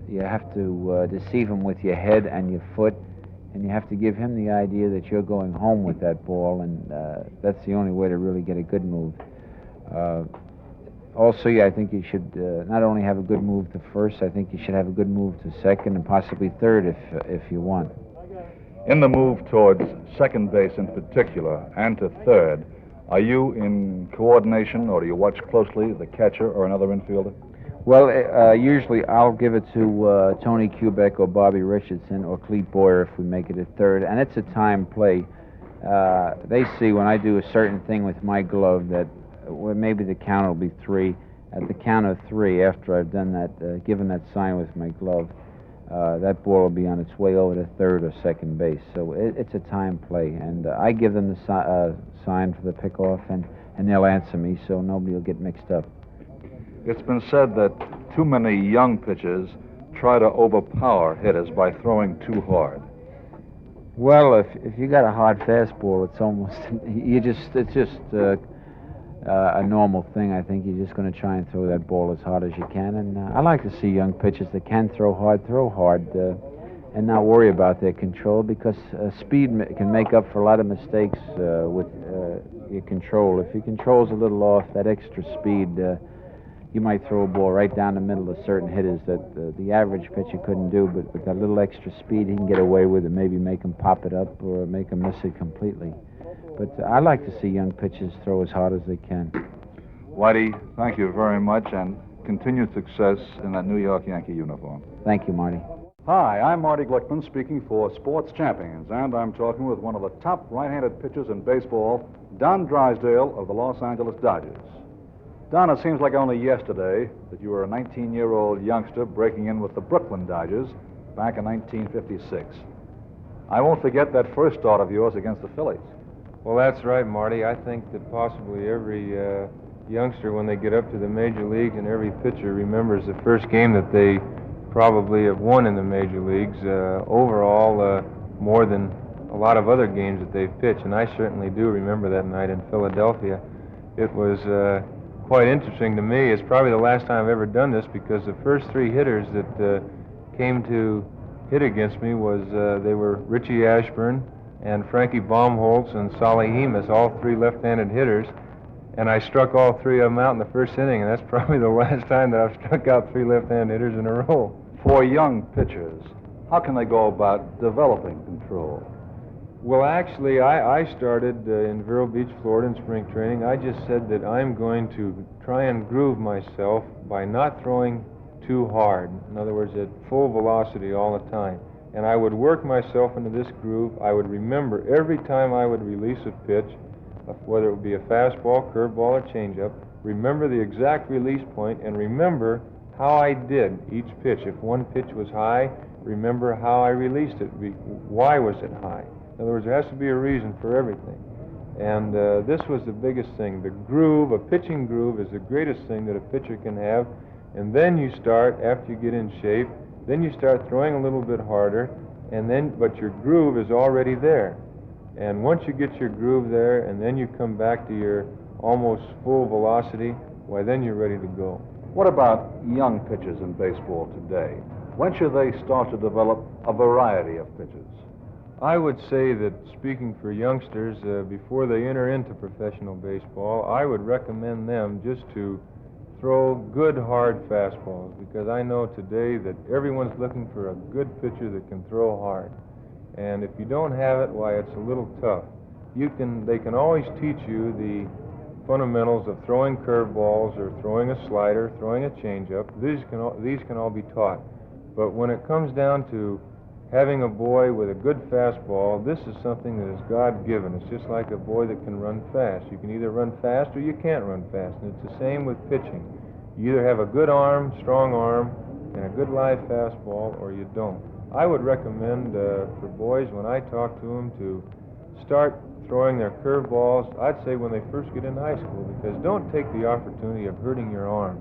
You have to deceive him with your head and your foot, and you have to give him the idea that you're going home with that ball, and that's the only way to really get a good move. Also, I think you should not only have a good move to first, I think you should have a good move to second and possibly third if you want. In the move towards second base in particular and to third, are you in coordination, or do you watch closely the catcher or another infielder? Well, usually I'll give it to Tony Kubek or Bobby Richardson or Clete Boyer if we make it at third, and it's a time play. They see when I do a certain thing with my glove that maybe the count will be three. At the count of three, after I've done that, given that sign with my glove, that ball will be on its way over to third or second base. So it's a time play, and I give them the sign for the pickoff, and they'll answer me, so nobody will get mixed up. It's been said that too many young pitchers try to overpower hitters by throwing too hard. Well, if you got a hard fastball, it's almost it's just a normal thing. I think you're just going to try and throw that ball as hard as you can. And I like to see young pitchers that can throw hard, and not worry about their control, because speed can make up for a lot of mistakes with your control. If your control's a little off, that extra speed, you might throw a ball right down the middle of certain hitters that the average pitcher couldn't do, but with that little extra speed, he can get away with it, maybe make him pop it up or make him miss it completely. But I like to see young pitchers throw as hard as they can. Whitey, thank you very much, and continued success in that New York Yankee uniform. Thank you, Marty. Hi, I'm Marty Glickman, speaking for Sports Champions, and I'm talking with one of the top right-handed pitchers in baseball, Don Drysdale of the Los Angeles Dodgers. Don, it seems like only yesterday that you were a 19-year-old youngster breaking in with the Brooklyn Dodgers back in 1956. I won't forget that first start of yours against the Phillies. Well, that's right, Marty. I think that possibly every youngster, when they get up to the major leagues, and every pitcher remembers the first game that they probably have won in the major leagues overall, more than a lot of other games that they've pitched. And I certainly do remember that night in Philadelphia. It was quite interesting to me. It's probably the last time I've ever done this, because the first three hitters that came to hit against me they were Richie Ashburn and Frankie Baumholtz and Solly Hemus, all three left-handed hitters, and I struck all three of them out in the first inning, and that's probably the last time that I've struck out three left-handed hitters in a row. For young pitchers, how can they go about developing control? Well, actually, I started in Vero Beach, Florida in spring training. I just said that I'm going to try and groove myself by not throwing too hard. In other words, at full velocity all the time. And I would work myself into this groove. I would remember every time I would release a pitch, whether it would be a fastball, curveball, or changeup, remember the exact release point and remember how I did each pitch. If one pitch was high, remember how I released it. Why was it high? In other words, there has to be a reason for everything. And this was the biggest thing. The groove, a pitching groove, is the greatest thing that a pitcher can have. And then you start, after you get in shape, then you start throwing a little bit harder, but your groove is already there. And once you get your groove there, and then you come back to your almost full velocity, why, then you're ready to go. What about young pitchers in baseball today? When should they start to develop a variety of pitches? I would say that, speaking for youngsters, before they enter into professional baseball, I would recommend them just to throw good, hard fastballs, because I know today that everyone's looking for a good pitcher that can throw hard. And if you don't have it, why, it's a little tough. They can always teach you the fundamentals of throwing curveballs or throwing a slider, throwing a changeup. These can all be taught. But when it comes down to having a boy with a good fastball, this is something that is God-given. It's just like a boy that can run fast. You can either run fast or you can't run fast. And it's the same with pitching. You either have a good arm, strong arm, and a good live fastball, or you don't. I would recommend for boys, when I talk to them, to start throwing their curveballs, I'd say when they first get in high school, because don't take the opportunity of hurting your arm.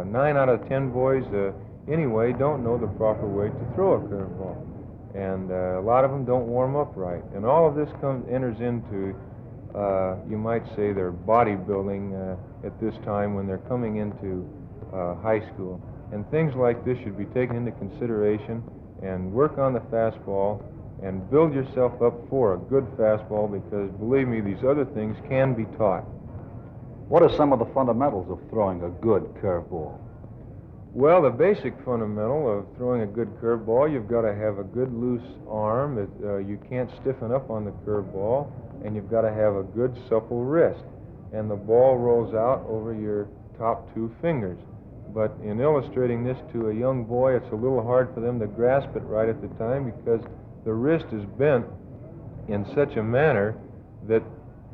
9 out of 10 boys anyway don't know the proper way to throw a curveball, and a lot of them don't warm up right, and all of this enters into you might say they're bodybuilding at this time when they're coming into high school. And things like this should be taken into consideration, and work on the fastball and build yourself up for a good fastball, because believe me, these other things can be taught. What are some of the fundamentals of throwing a good curveball? Well, the basic fundamental of throwing a good curveball, you've got to have a good loose arm. You can't stiffen up on the curveball, and you've got to have a good supple wrist. And the ball rolls out over your top two fingers. But in illustrating this to a young boy, it's a little hard for them to grasp it right at the time, because the wrist is bent in such a manner that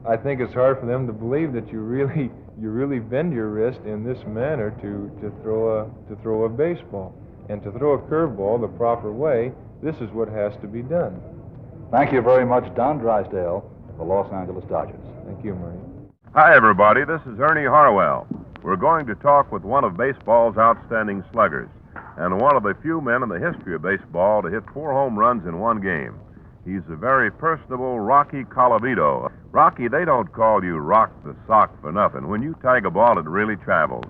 I think it's hard for them to believe that you really bend your wrist in this manner to throw a baseball. And to throw a curveball the proper way, this is what has to be done. Thank you very much, Don Drysdale of the Los Angeles Dodgers. Thank you, Marty. Hi, everybody. This is Ernie Harwell. We're going to talk with one of baseball's outstanding sluggers, and one of the few men in the history of baseball to hit 4 home runs in one game. He's the very personable Rocky Colavito. Rocky, they don't call you Rock the Sock for nothing. When you tag a ball, it really travels.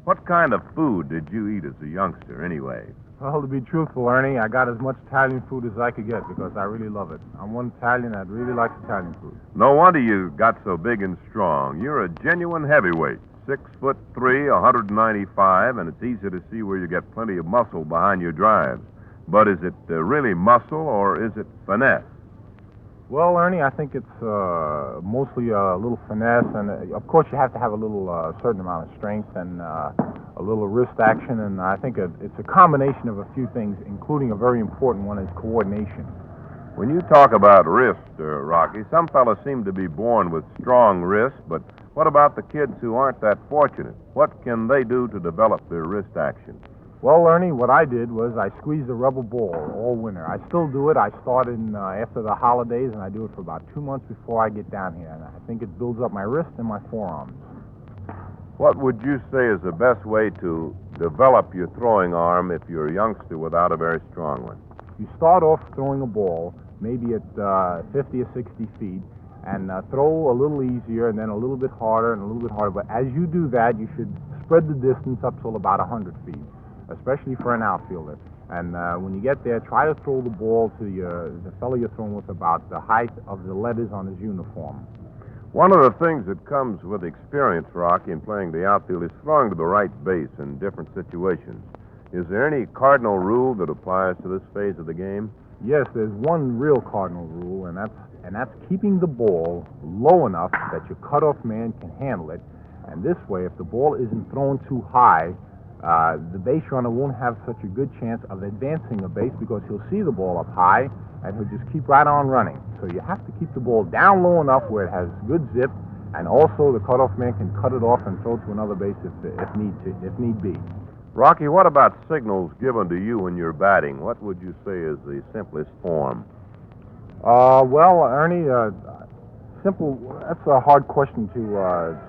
What kind of food did you eat as a youngster, anyway? Well, to be truthful, Ernie, I got as much Italian food as I could get, because I really love it. I'm one Italian that really likes Italian food. No wonder you got so big and strong. You're a genuine heavyweight. 6'3", 195, and it's easy to see where you get plenty of muscle behind your drives. But is it really muscle, or is it finesse? Well, Ernie, I think it's mostly a little finesse, and of course you have to have a little certain amount of strength and a little wrist action, and I think it's a combination of a few things, including a very important one is coordination. When you talk about wrist, Rocky, some fellas seem to be born with strong wrists, but what about the kids who aren't that fortunate? What can they do to develop their wrist action? Well, Ernie, what I did was I squeezed a rubber ball all winter. I still do it. I started after the holidays, and I do it for about 2 months before I get down here. And I think it builds up my wrist and my forearms. What would you say is the best way to develop your throwing arm if you're a youngster without a very strong one? You start off throwing a ball, maybe at 50 or 60 feet, and throw a little easier and then a little bit harder and a little bit harder. But as you do that, you should spread the distance up till about 100 feet, especially for an outfielder. And when you get there, try to throw the ball to the fellow you're throwing with about the height of the letters on his uniform. One of the things that comes with experience, Rocky, in playing the outfield is throwing to the right base in different situations. Is there any cardinal rule that applies to this phase of the game? Yes, there's one real cardinal rule, and that's keeping the ball low enough that your cutoff man can handle it. And this way, if the ball isn't thrown too high, the base runner won't have such a good chance of advancing a base, because he'll see the ball up high and he'll just keep right on running. So you have to keep the ball down low enough where it has good zip, and also the cutoff man can cut it off and throw to another base if need be. Rocky, what about signals given to you when you're batting? What would you say is the simplest form? Well, Ernie, simple. That's a hard question to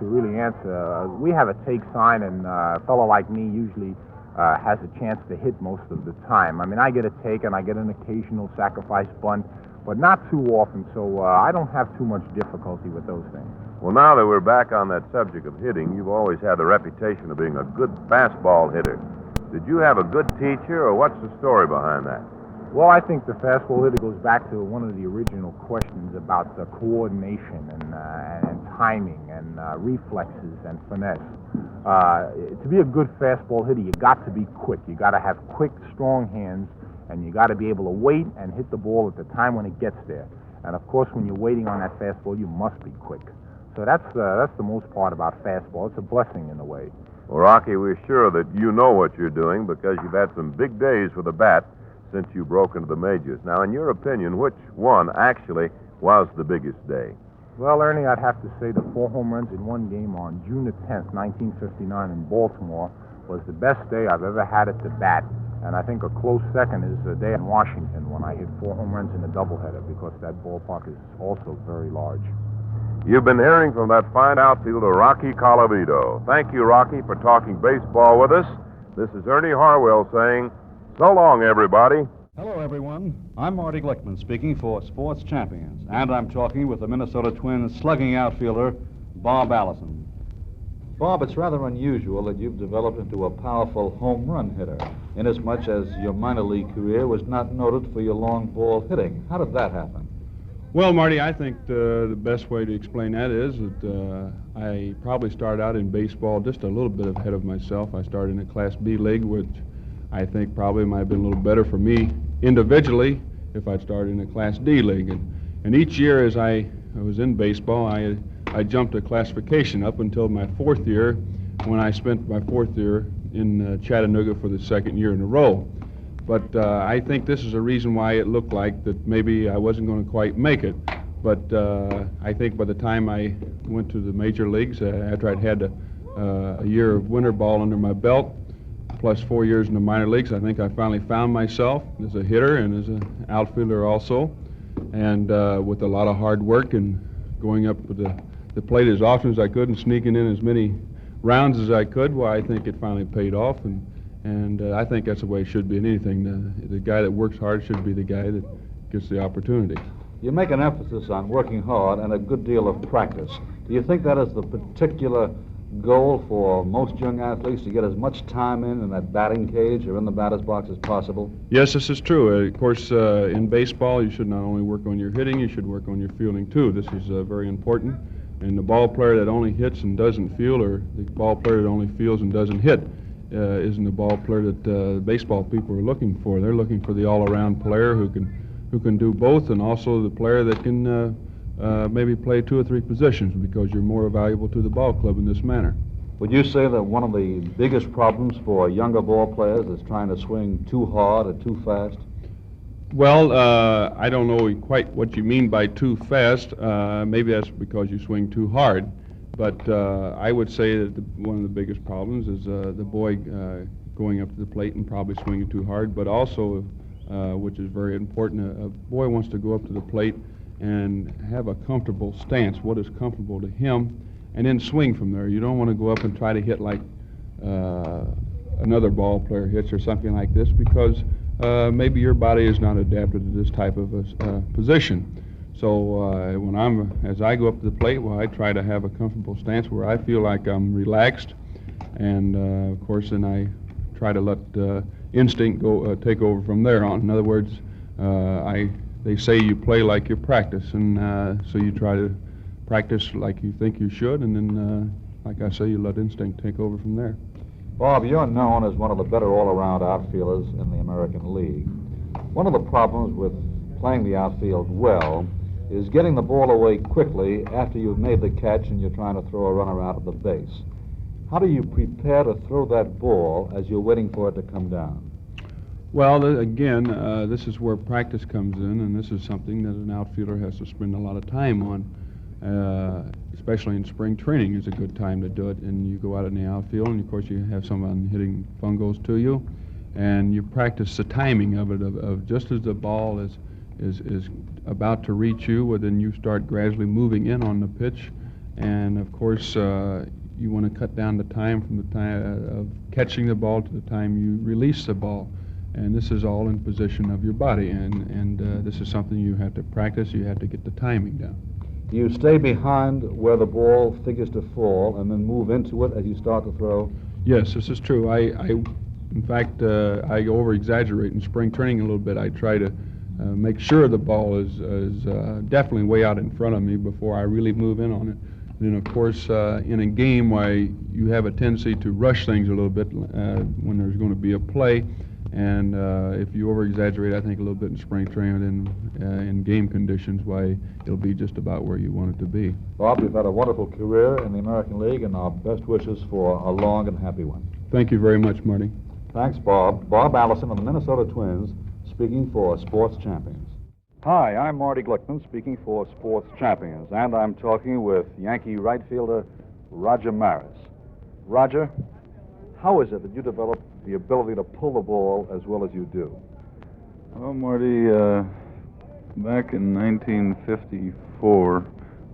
really answer. We have a take sign, and a fellow like me usually has a chance to hit most of the time. I mean, I get a take, and I get an occasional sacrifice bunt, but not too often, so I don't have too much difficulty with those things. Well, now that we're back on that subject of hitting, you've always had the reputation of being a good fastball hitter. Did you have a good teacher, or what's the story behind that? Well, I think the fastball hitter goes back to one of the original questions about the coordination and timing and reflexes and finesse. To be a good fastball hitter, you got to be quick. You got to have quick, strong hands, and you got to be able to wait and hit the ball at the time when it gets there. And of course, when you're waiting on that fastball, you must be quick. So that's the most part about fastball. It's a blessing in a way. Well, Rocky, we're sure that you know what you're doing, because you've had some big days with a bat since you broke into the majors. Now, in your opinion, which one actually was the biggest day? Well, Ernie, I'd have to say the 4 home runs in one game on June the 10th, 1959 in Baltimore was the best day I've ever had at the bat. And I think a close second is the day in Washington when I hit 4 home runs in a doubleheader, because that ballpark is also very large. You've been hearing from that fine outfielder, Rocky Colavito. Thank you, Rocky, for talking baseball with us. This is Ernie Harwell saying, so long, everybody. Hello, everyone. I'm Marty Glickman speaking for Sports Champions, and I'm talking with the Minnesota Twins slugging outfielder, Bob Allison. Bob, it's rather unusual that you've developed into a powerful home run hitter, inasmuch as your minor league career was not noted for your long ball hitting. How did that happen? Well, Marty, I think the best way to explain that is that I probably started out in baseball just a little bit ahead of myself. I started in a Class B league, which I think probably might have been a little better for me individually if I'd started in a Class D league. And each year as I was in baseball, I jumped a classification up until my fourth year, when I spent my fourth year in Chattanooga for the second year in a row. But I think this is a reason why it looked like that maybe I wasn't going to quite make it. But I think by the time I went to the major leagues, after I'd had a year of winter ball under my belt, plus 4 years in the minor leagues, I think I finally found myself as a hitter and as an outfielder also. And with a lot of hard work and going up to the plate as often as I could and sneaking in as many rounds as I could, well, I think it finally paid off. And I think that's the way it should be in anything. The guy that works hard should be the guy that gets the opportunity. You make an emphasis on working hard and a good deal of practice. Do you think that is the particular goal for most young athletes, to get as much time in that batting cage or in the batter's box as possible? Yes, this is true. Of course, in baseball, you should not only work on your hitting, you should work on your fielding, too. This is very important. And the ball player that only hits and doesn't field, or the ball player that only fields and doesn't hit, isn't the ball player that baseball people are looking for. They're looking for the all-around player who can do both, and also the player that can maybe play 2 or 3 positions, because you're more valuable to the ball club in this manner. Would you say that one of the biggest problems for younger ball players is trying to swing too hard or too fast? Well, I don't know quite what you mean by too fast. Maybe that's because you swing too hard. But I would say that one of the biggest problems is the boy going up to the plate and probably swinging too hard, but also, which is very important, a boy wants to go up to the plate and have a comfortable stance, what is comfortable to him, and then swing from there. You don't want to go up and try to hit like another ball player hits or something like this, because maybe your body is not adapted to this type of a position. So as I go up to the plate, well, I try to have a comfortable stance where I feel like I'm relaxed, and of course, then I try to let instinct take over from there on. In other words, they say you play like you practice, and so you try to practice like you think you should, and then, like I say, you let instinct take over from there. Bob, you're known as one of the better all-around outfielders in the American League. One of the problems with playing the outfield well is getting the ball away quickly after you've made the catch and you're trying to throw a runner out of the base. How do you prepare to throw that ball as you're waiting for it to come down? Well, again, this is where practice comes in, and this is something that an outfielder has to spend a lot of time on. Especially in spring training is a good time to do it. And you go out in the outfield, and of course you have someone hitting fungos to you, and you practice the timing of it, of just as the ball is about to reach you, well, then you start gradually moving in on the pitch. And of course, you want to cut down the time from the time of catching the ball to the time you release the ball. And this is all in position of your body, and this is something you have to practice. You have to get the timing down. You stay behind where the ball figures to fall and then move into it as you start to throw? Yes, this is true. In fact, I over-exaggerate in spring training a little bit. I try to make sure the ball is definitely way out in front of me before I really move in on it. And then, of course, in a game, why you have a tendency to rush things a little bit when there's going to be a play. And if you over-exaggerate, I think, a little bit in spring training, then in game conditions, why it'll be just about where you want it to be. Bob, you've had a wonderful career in the American League, and our best wishes for a long and happy one. Thank you very much, Marty. Thanks, Bob. Bob Allison of the Minnesota Twins, speaking for Sports Champions. Hi, I'm Marty Glickman, speaking for Sports Champions, and I'm talking with Yankee right fielder Roger Maris. Roger, how is it that you developed the ability to pull the ball as well as you do? Well, Marty, back in 1954,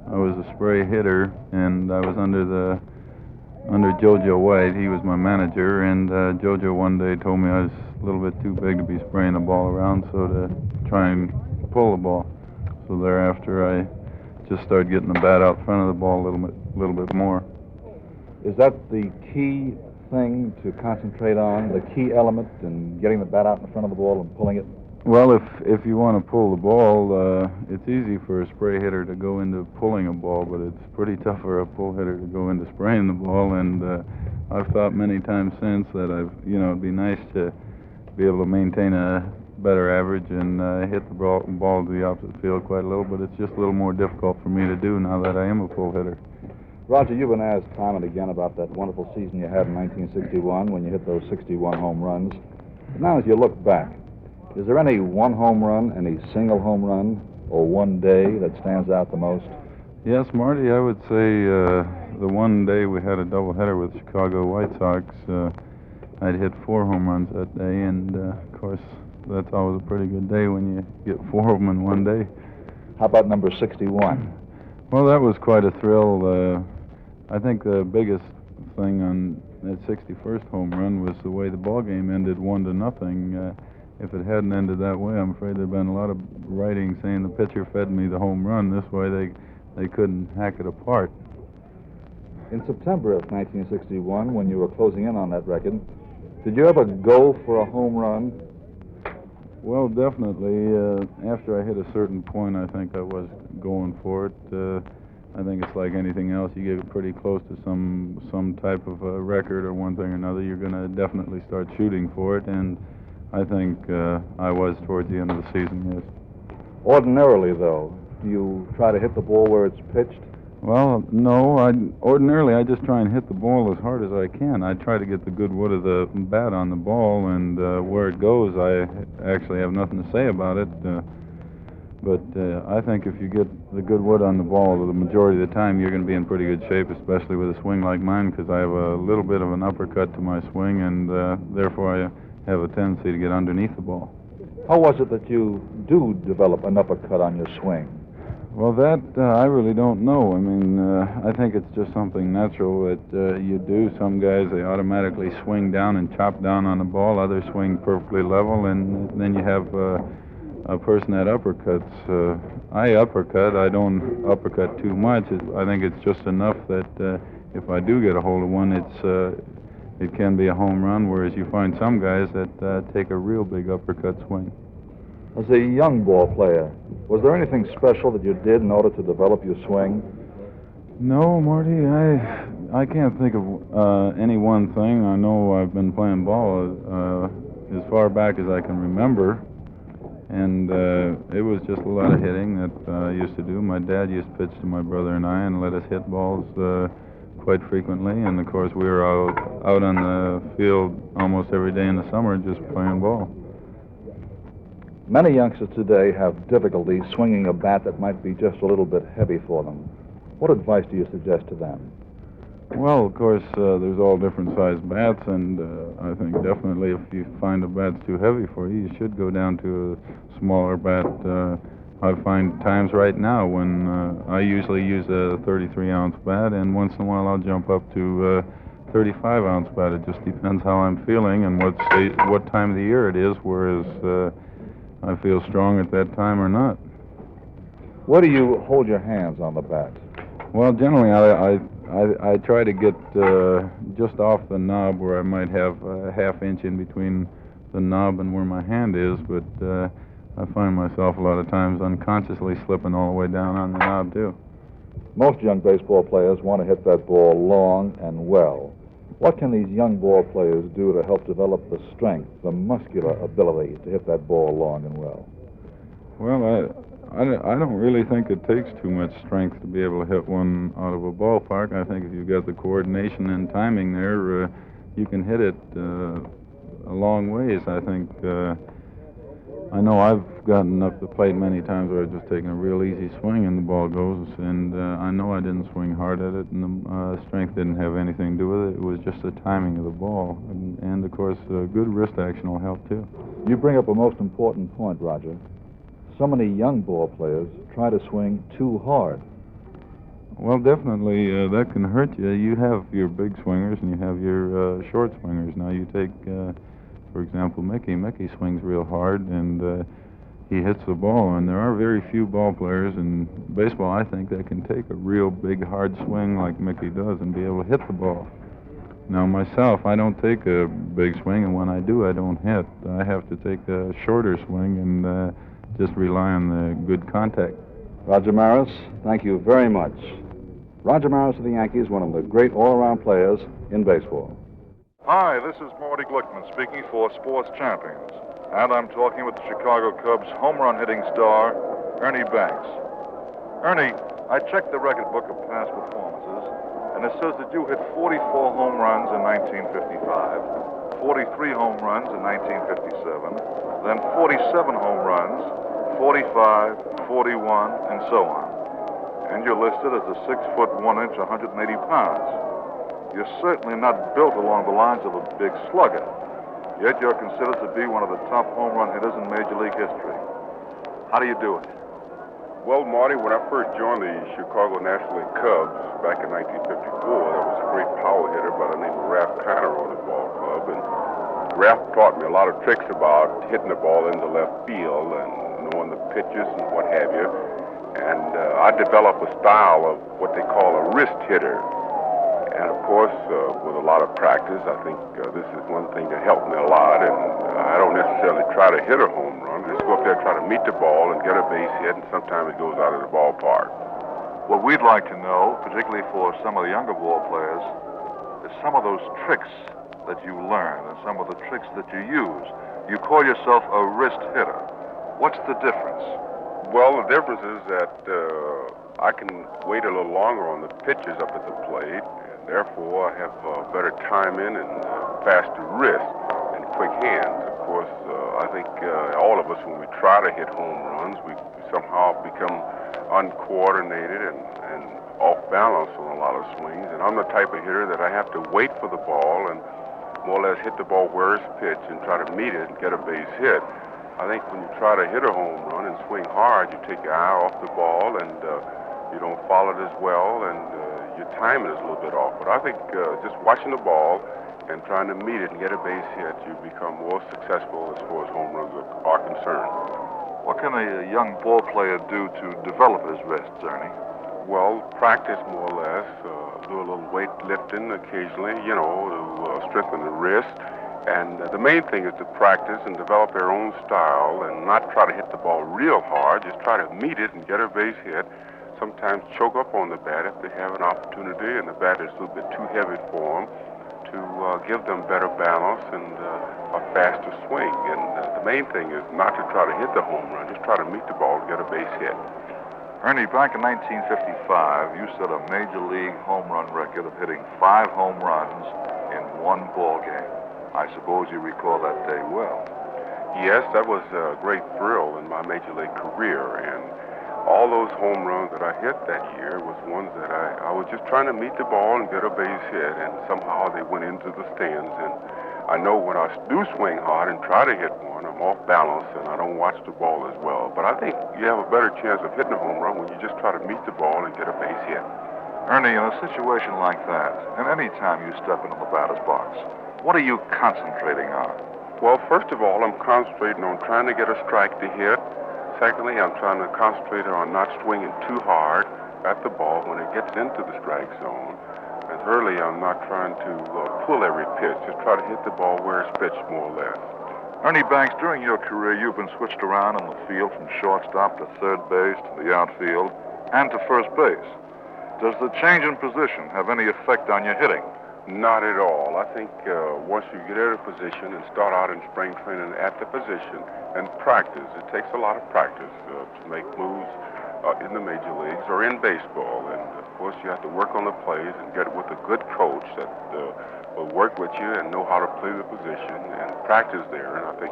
I was a spray hitter, and I was under JoJo White. He was my manager, and JoJo one day told me I was a little bit too big to be spraying the ball around, so to try and pull the ball. So thereafter, I just started getting the bat out front of the ball a little bit more. Is that the key thing to concentrate on, the key element in getting the bat out in front of the ball and pulling it? Well, if you want to pull the ball, it's easy for a spray hitter to go into pulling a ball, but it's pretty tough for a pull hitter to go into spraying the ball. And I've thought many times since that it'd be nice to be able to maintain a better average and hit the ball to the opposite field quite a little, but it's just a little more difficult for me to do now that I am a pull hitter. Roger, you've been asked time and again about that wonderful season you had in 1961 when you hit those 61 home runs. But now as you look back, is there any one home run, any single home run, or one day that stands out the most? Yes, Marty, I would say the one day we had a doubleheader with the Chicago White Sox, I'd hit 4 home runs that day, and of course, that's always a pretty good day when you get 4 of them in one day. How about number 61? Well, that was quite a thrill. I think the biggest thing on that 61st home run was the way the ball game ended 1-0. If it hadn't ended that way, I'm afraid there'd been a lot of writing saying the pitcher fed me the home run. This way they couldn't hack it apart. In September of 1961, when you were closing in on that record, did you ever go for a home run? Well, definitely. After I hit a certain point, I think I was going for it. I think it's like anything else. You get pretty close to some type of a record or one thing or another, you're going to definitely start shooting for it, and I think I was towards the end of the season, yes. Ordinarily, though, do you try to hit the ball where it's pitched? Well, no. Ordinarily, I just try and hit the ball as hard as I can. I try to get the good wood of the bat on the ball, and where it goes, I actually have nothing to say about it. But I think if you get the good wood on the ball the majority of the time, you're going to be in pretty good shape, especially with a swing like mine, because I have a little bit of an uppercut to my swing, and therefore I have a tendency to get underneath the ball. How was it that you do develop an uppercut on your swing? Well, that I really don't know. I mean, I think it's just something natural that you do. Some guys, they automatically swing down and chop down on the ball. Others swing perfectly level, and then you have a person that uppercuts. I uppercut. I don't uppercut too much. I think it's just enough that if I do get a hold of one, it can be a home run, whereas you find some guys that take a real big uppercut swing. As a young ball player, was there anything special that you did in order to develop your swing? No, Marty, I can't think of any one thing. I know I've been playing ball as far back as I can remember, and it was just a lot of hitting that I used to do. My dad used to pitch to my brother and I and let us hit balls quite frequently, and of course we were out on the field almost every day in the summer just playing ball. Many youngsters today have difficulty swinging a bat that might be just a little bit heavy for them. What advice do you suggest to them? Well, of course, there's all different sized bats, and I think definitely if you find a bat's too heavy for you, you should go down to a smaller bat. I find times right now when I usually use a 33-ounce bat, and once in a while I'll jump up to 35-ounce bat. It just depends how I'm feeling and what time of the year it is, whereas I feel strong at that time or not. Where do you hold your hands on the bat? Well, generally I try to get just off the knob where I might have a half-inch in between the knob and where my hand is, but I find myself a lot of times unconsciously slipping all the way down on the knob, too. Most young baseball players want to hit that ball long and well. What can these young ball players do to help develop the strength, the muscular ability to hit that ball long and well? Well, I don't really think it takes too much strength to be able to hit one out of a ballpark. I think if you've got the coordination and timing there, you can hit it a long ways. I think I know I've gotten up the plate many times where I've just taken a real easy swing and the ball goes, and I know I didn't swing hard at it, and the strength didn't have anything to do with it. It was just the timing of the ball, and of course, good wrist action will help too. You bring up a most important point, Roger. So many young ball players try to swing too hard. Well, definitely, that can hurt you. You have your big swingers and you have your short swingers. Now, you take, For example, Mickey swings real hard, and he hits the ball. And there are very few ball players in baseball, I think, that can take a real big, hard swing like Mickey does and be able to hit the ball. Now, myself, I don't take a big swing, and when I do, I don't hit. I have to take a shorter swing and just rely on the good contact. Roger Maris, thank you very much. Roger Maris of the Yankees, one of the great all-around players in baseball. Hi, this is Marty Glickman speaking for Sports Champions. And I'm talking with the Chicago Cubs home run hitting star, Ernie Banks. Ernie, I checked the record book of past performances, and it says that you hit 44 home runs in 1955, 43 home runs in 1957, then 47 home runs, 45, 41, and so on. And you're listed as a 6 foot 1 inch, 180 pounds. You're certainly not built along the lines of a big slugger, yet you're considered to be one of the top home run hitters in Major League history. How do you do it? Well, Marty, when I first joined the Chicago National League Cubs back in 1954, there was a great power hitter by the name of Ralph Tanner on the ball club, and Ralph taught me a lot of tricks about hitting the ball into left field and knowing the pitches and what have you. And I developed a style of what they call a wrist hitter. And of course, with a lot of practice, I think this is one thing that helped me a lot. And I don't necessarily try to hit a home run. I just go up there and try to meet the ball and get a base hit, and sometimes it goes out of the ballpark. What we'd like to know, particularly for some of the younger ball players, is some of those tricks that you learn and some of the tricks that you use. You call yourself a wrist hitter. What's the difference? Well, the difference is that I can wait a little longer on the pitches up at the plate. Therefore, I have better timing and faster wrist and quick hands. Of course, I think all of us, when we try to hit home runs, we somehow become uncoordinated and off balance on a lot of swings. And I'm the type of hitter that I have to wait for the ball and more or less hit the ball where it's pitched and try to meet it and get a base hit. I think when you try to hit a home run and swing hard, you take your eye off the ball and you don't follow it as well, and your timing is a little bit off. But I think just watching the ball and trying to meet it and get a base hit, you become more successful as far as home runs are concerned. What can a young ball player do to develop his wrists, Ernie? Well, practice more or less, do a little weight lifting occasionally, to strengthen the wrist. And the main thing is to practice and develop their own style and not try to hit the ball real hard, just try to meet it and get a base hit. Sometimes choke up on the bat if they have an opportunity and the bat is a little bit too heavy for them, to give them better balance and a faster swing. And the main thing is not to try to hit the home run, just try to meet the ball and get a base hit. Ernie, back in 1955, you set a Major League home run record of hitting 5 home runs in one ball game. I suppose you recall that day well. Yes, that was a great thrill in my Major League career, and all those home runs that I hit that year was ones that I was just trying to meet the ball and get a base hit, and somehow they went into the stands. And I know when I do swing hard and try to hit one, I'm off balance and I don't watch the ball as well. But I think you have a better chance of hitting a home run when you just try to meet the ball and get a base hit. Ernie, in a situation like that, and any time you step into the batter's box, what are you concentrating on? Well, first of all, I'm concentrating on trying to get a strike to hit. Secondly, I'm trying to concentrate on not swinging too hard at the ball when it gets into the strike zone. And thirdly, I'm not trying to pull every pitch, just try to hit the ball where it's pitched more or less. Ernie Banks, during your career, you've been switched around on the field from shortstop to third base to the outfield and to first base. Does the change in position have any effect on your hitting? Not at all. I think once you get at a position and start out in spring training at the position and practice, it takes a lot of practice to make moves in the major leagues or in baseball. And of course, you have to work on the plays and get with a good coach that will work with you and know how to play the position and practice there. And I think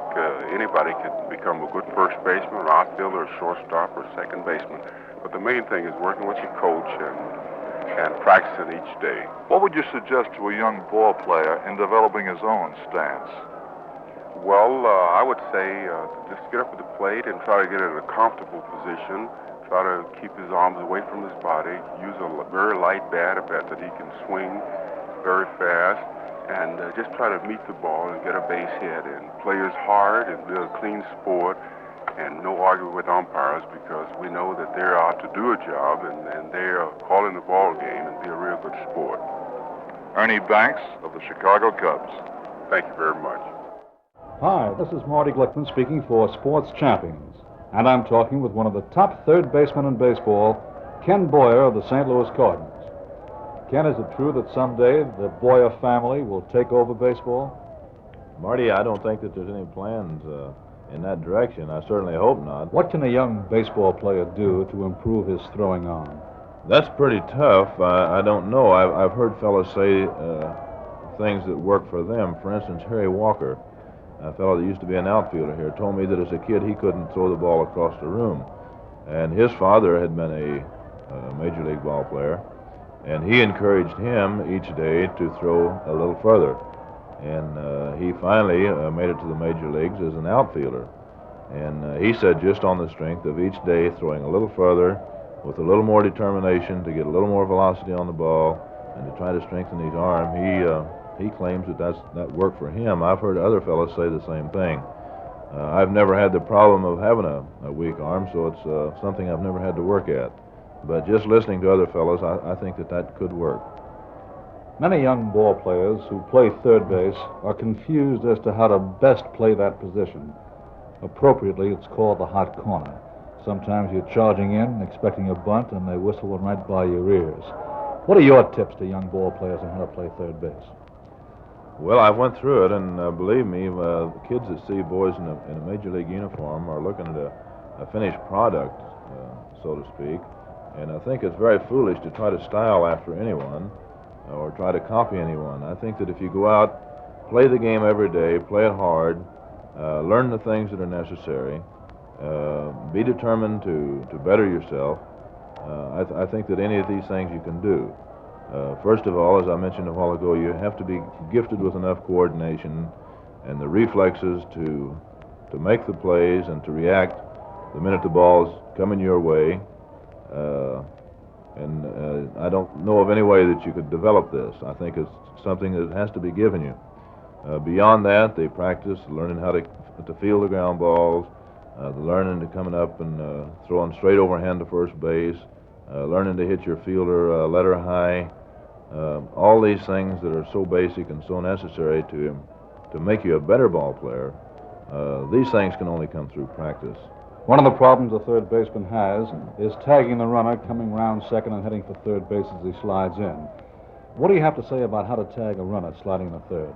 anybody can become a good first baseman, or outfielder, or shortstop, or second baseman. But the main thing is working with your coach and practicing each day. What would you suggest to a young ball player in developing his own stance? Well, I would say just get up at the plate and try to get in a comfortable position. Try to keep his arms away from his body. Use a very light bat, a bat that he can swing very fast. and just try to meet the ball and get a base hit and play as hard and be a clean sport and no arguing with umpires, because we know that they're out to do a job and they're calling the ball game and be a real good sport. Ernie Banks of the Chicago Cubs. Thank you very much. Hi, this is Marty Glickman speaking for Sports Champions, and I'm talking with one of the top third basemen in baseball, Ken Boyer of the St. Louis Cardinals. Ken, is it true that someday the Boyer family will take over baseball? Marty, I don't think that there's any plans in that direction. I certainly hope not. What can a young baseball player do to improve his throwing arm? That's pretty tough. I don't know. I've heard fellows say things that work for them. For instance, Harry Walker, a fellow that used to be an outfielder here, told me that as a kid he couldn't throw the ball across the room. And his father had been a major league ball player, and he encouraged him each day to throw a little further. And he finally made it to the major leagues as an outfielder. And he said just on the strength of each day throwing a little further, with a little more determination to get a little more velocity on the ball and to try to strengthen his arm, he claims that worked for him. I've heard other fellows say the same thing. I've never had the problem of having a weak arm, so it's something I've never had to work at. But just listening to other fellows, I think that could work. Many young ball players who play third base are confused as to how to best play that position. Appropriately, it's called the hot corner. Sometimes you're charging in, expecting a bunt, and they whistle one right by your ears. What are your tips to young ball players on how to play third base? Well, I went through it, and believe me, the kids that see boys in a major league uniform are looking at a finished product, so to speak. And I think it's very foolish to try to style after anyone or try to copy anyone. I think that if you go out, play the game every day, play it hard, learn the things that are necessary, be determined to better yourself, I think that any of these things you can do. First of all, as I mentioned a while ago, you have to be gifted with enough coordination and the reflexes to make the plays and to react the minute the ball's coming your way. I don't know of any way that you could develop this. I think it's something that has to be given you. Beyond that, they practice learning how to field the ground balls, learning to coming up and throwing straight overhand to first base, learning to hit your fielder letter high. All these things that are so basic and so necessary to make you a better ball player, these things can only come through practice. One of the problems a third baseman has is tagging the runner, coming round second and heading for third base as he slides in. What do you have to say about how to tag a runner sliding in the third?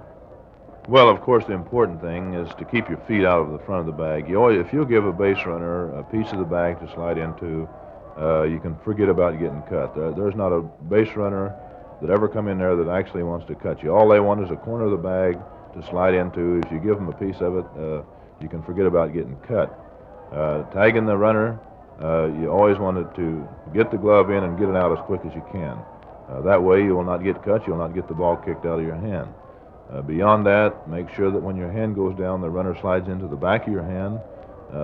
Well, of course, the important thing is to keep your feet out of the front of the bag. If you give a base runner a piece of the bag to slide into, you can forget about getting cut. There's not a base runner that ever come in there that actually wants to cut you. All they want is a corner of the bag to slide into. If you give them a piece of it, you can forget about getting cut. Tagging the runner, you always want to get the glove in and get it out as quick as you can. That way you will not get cut, you'll not get the ball kicked out of your hand. Beyond that, make sure that when your hand goes down, the runner slides into the back of your hand.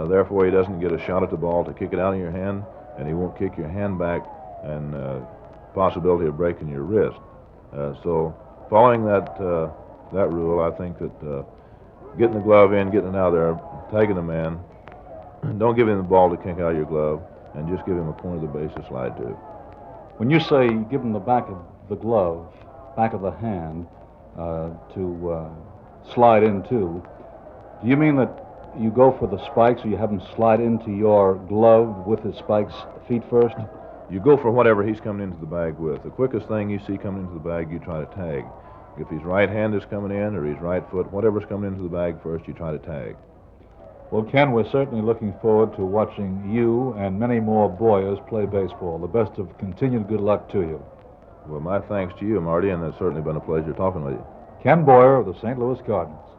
Therefore, he doesn't get a shot at the ball to kick it out of your hand, and he won't kick your hand back and possibility of breaking your wrist. So following that rule, I think that getting the glove in, getting it out of there, tagging the man, don't give him the ball to kick out of your glove, and just give him a corner of the base to slide to. When you say give him the back of the glove, back of the hand, to slide into, do you mean that you go for the spikes or you have him slide into your glove with his spikes feet first? You go for whatever he's coming into the bag with. The quickest thing you see coming into the bag, you try to tag. If his right hand is coming in or his right foot, whatever's coming into the bag first, you try to tag. Well, Ken, we're certainly looking forward to watching you and many more Boyers play baseball. The best of continued good luck to you. Well, my thanks to you, Marty, and it's certainly been a pleasure talking with you. Ken Boyer of the St. Louis Cardinals.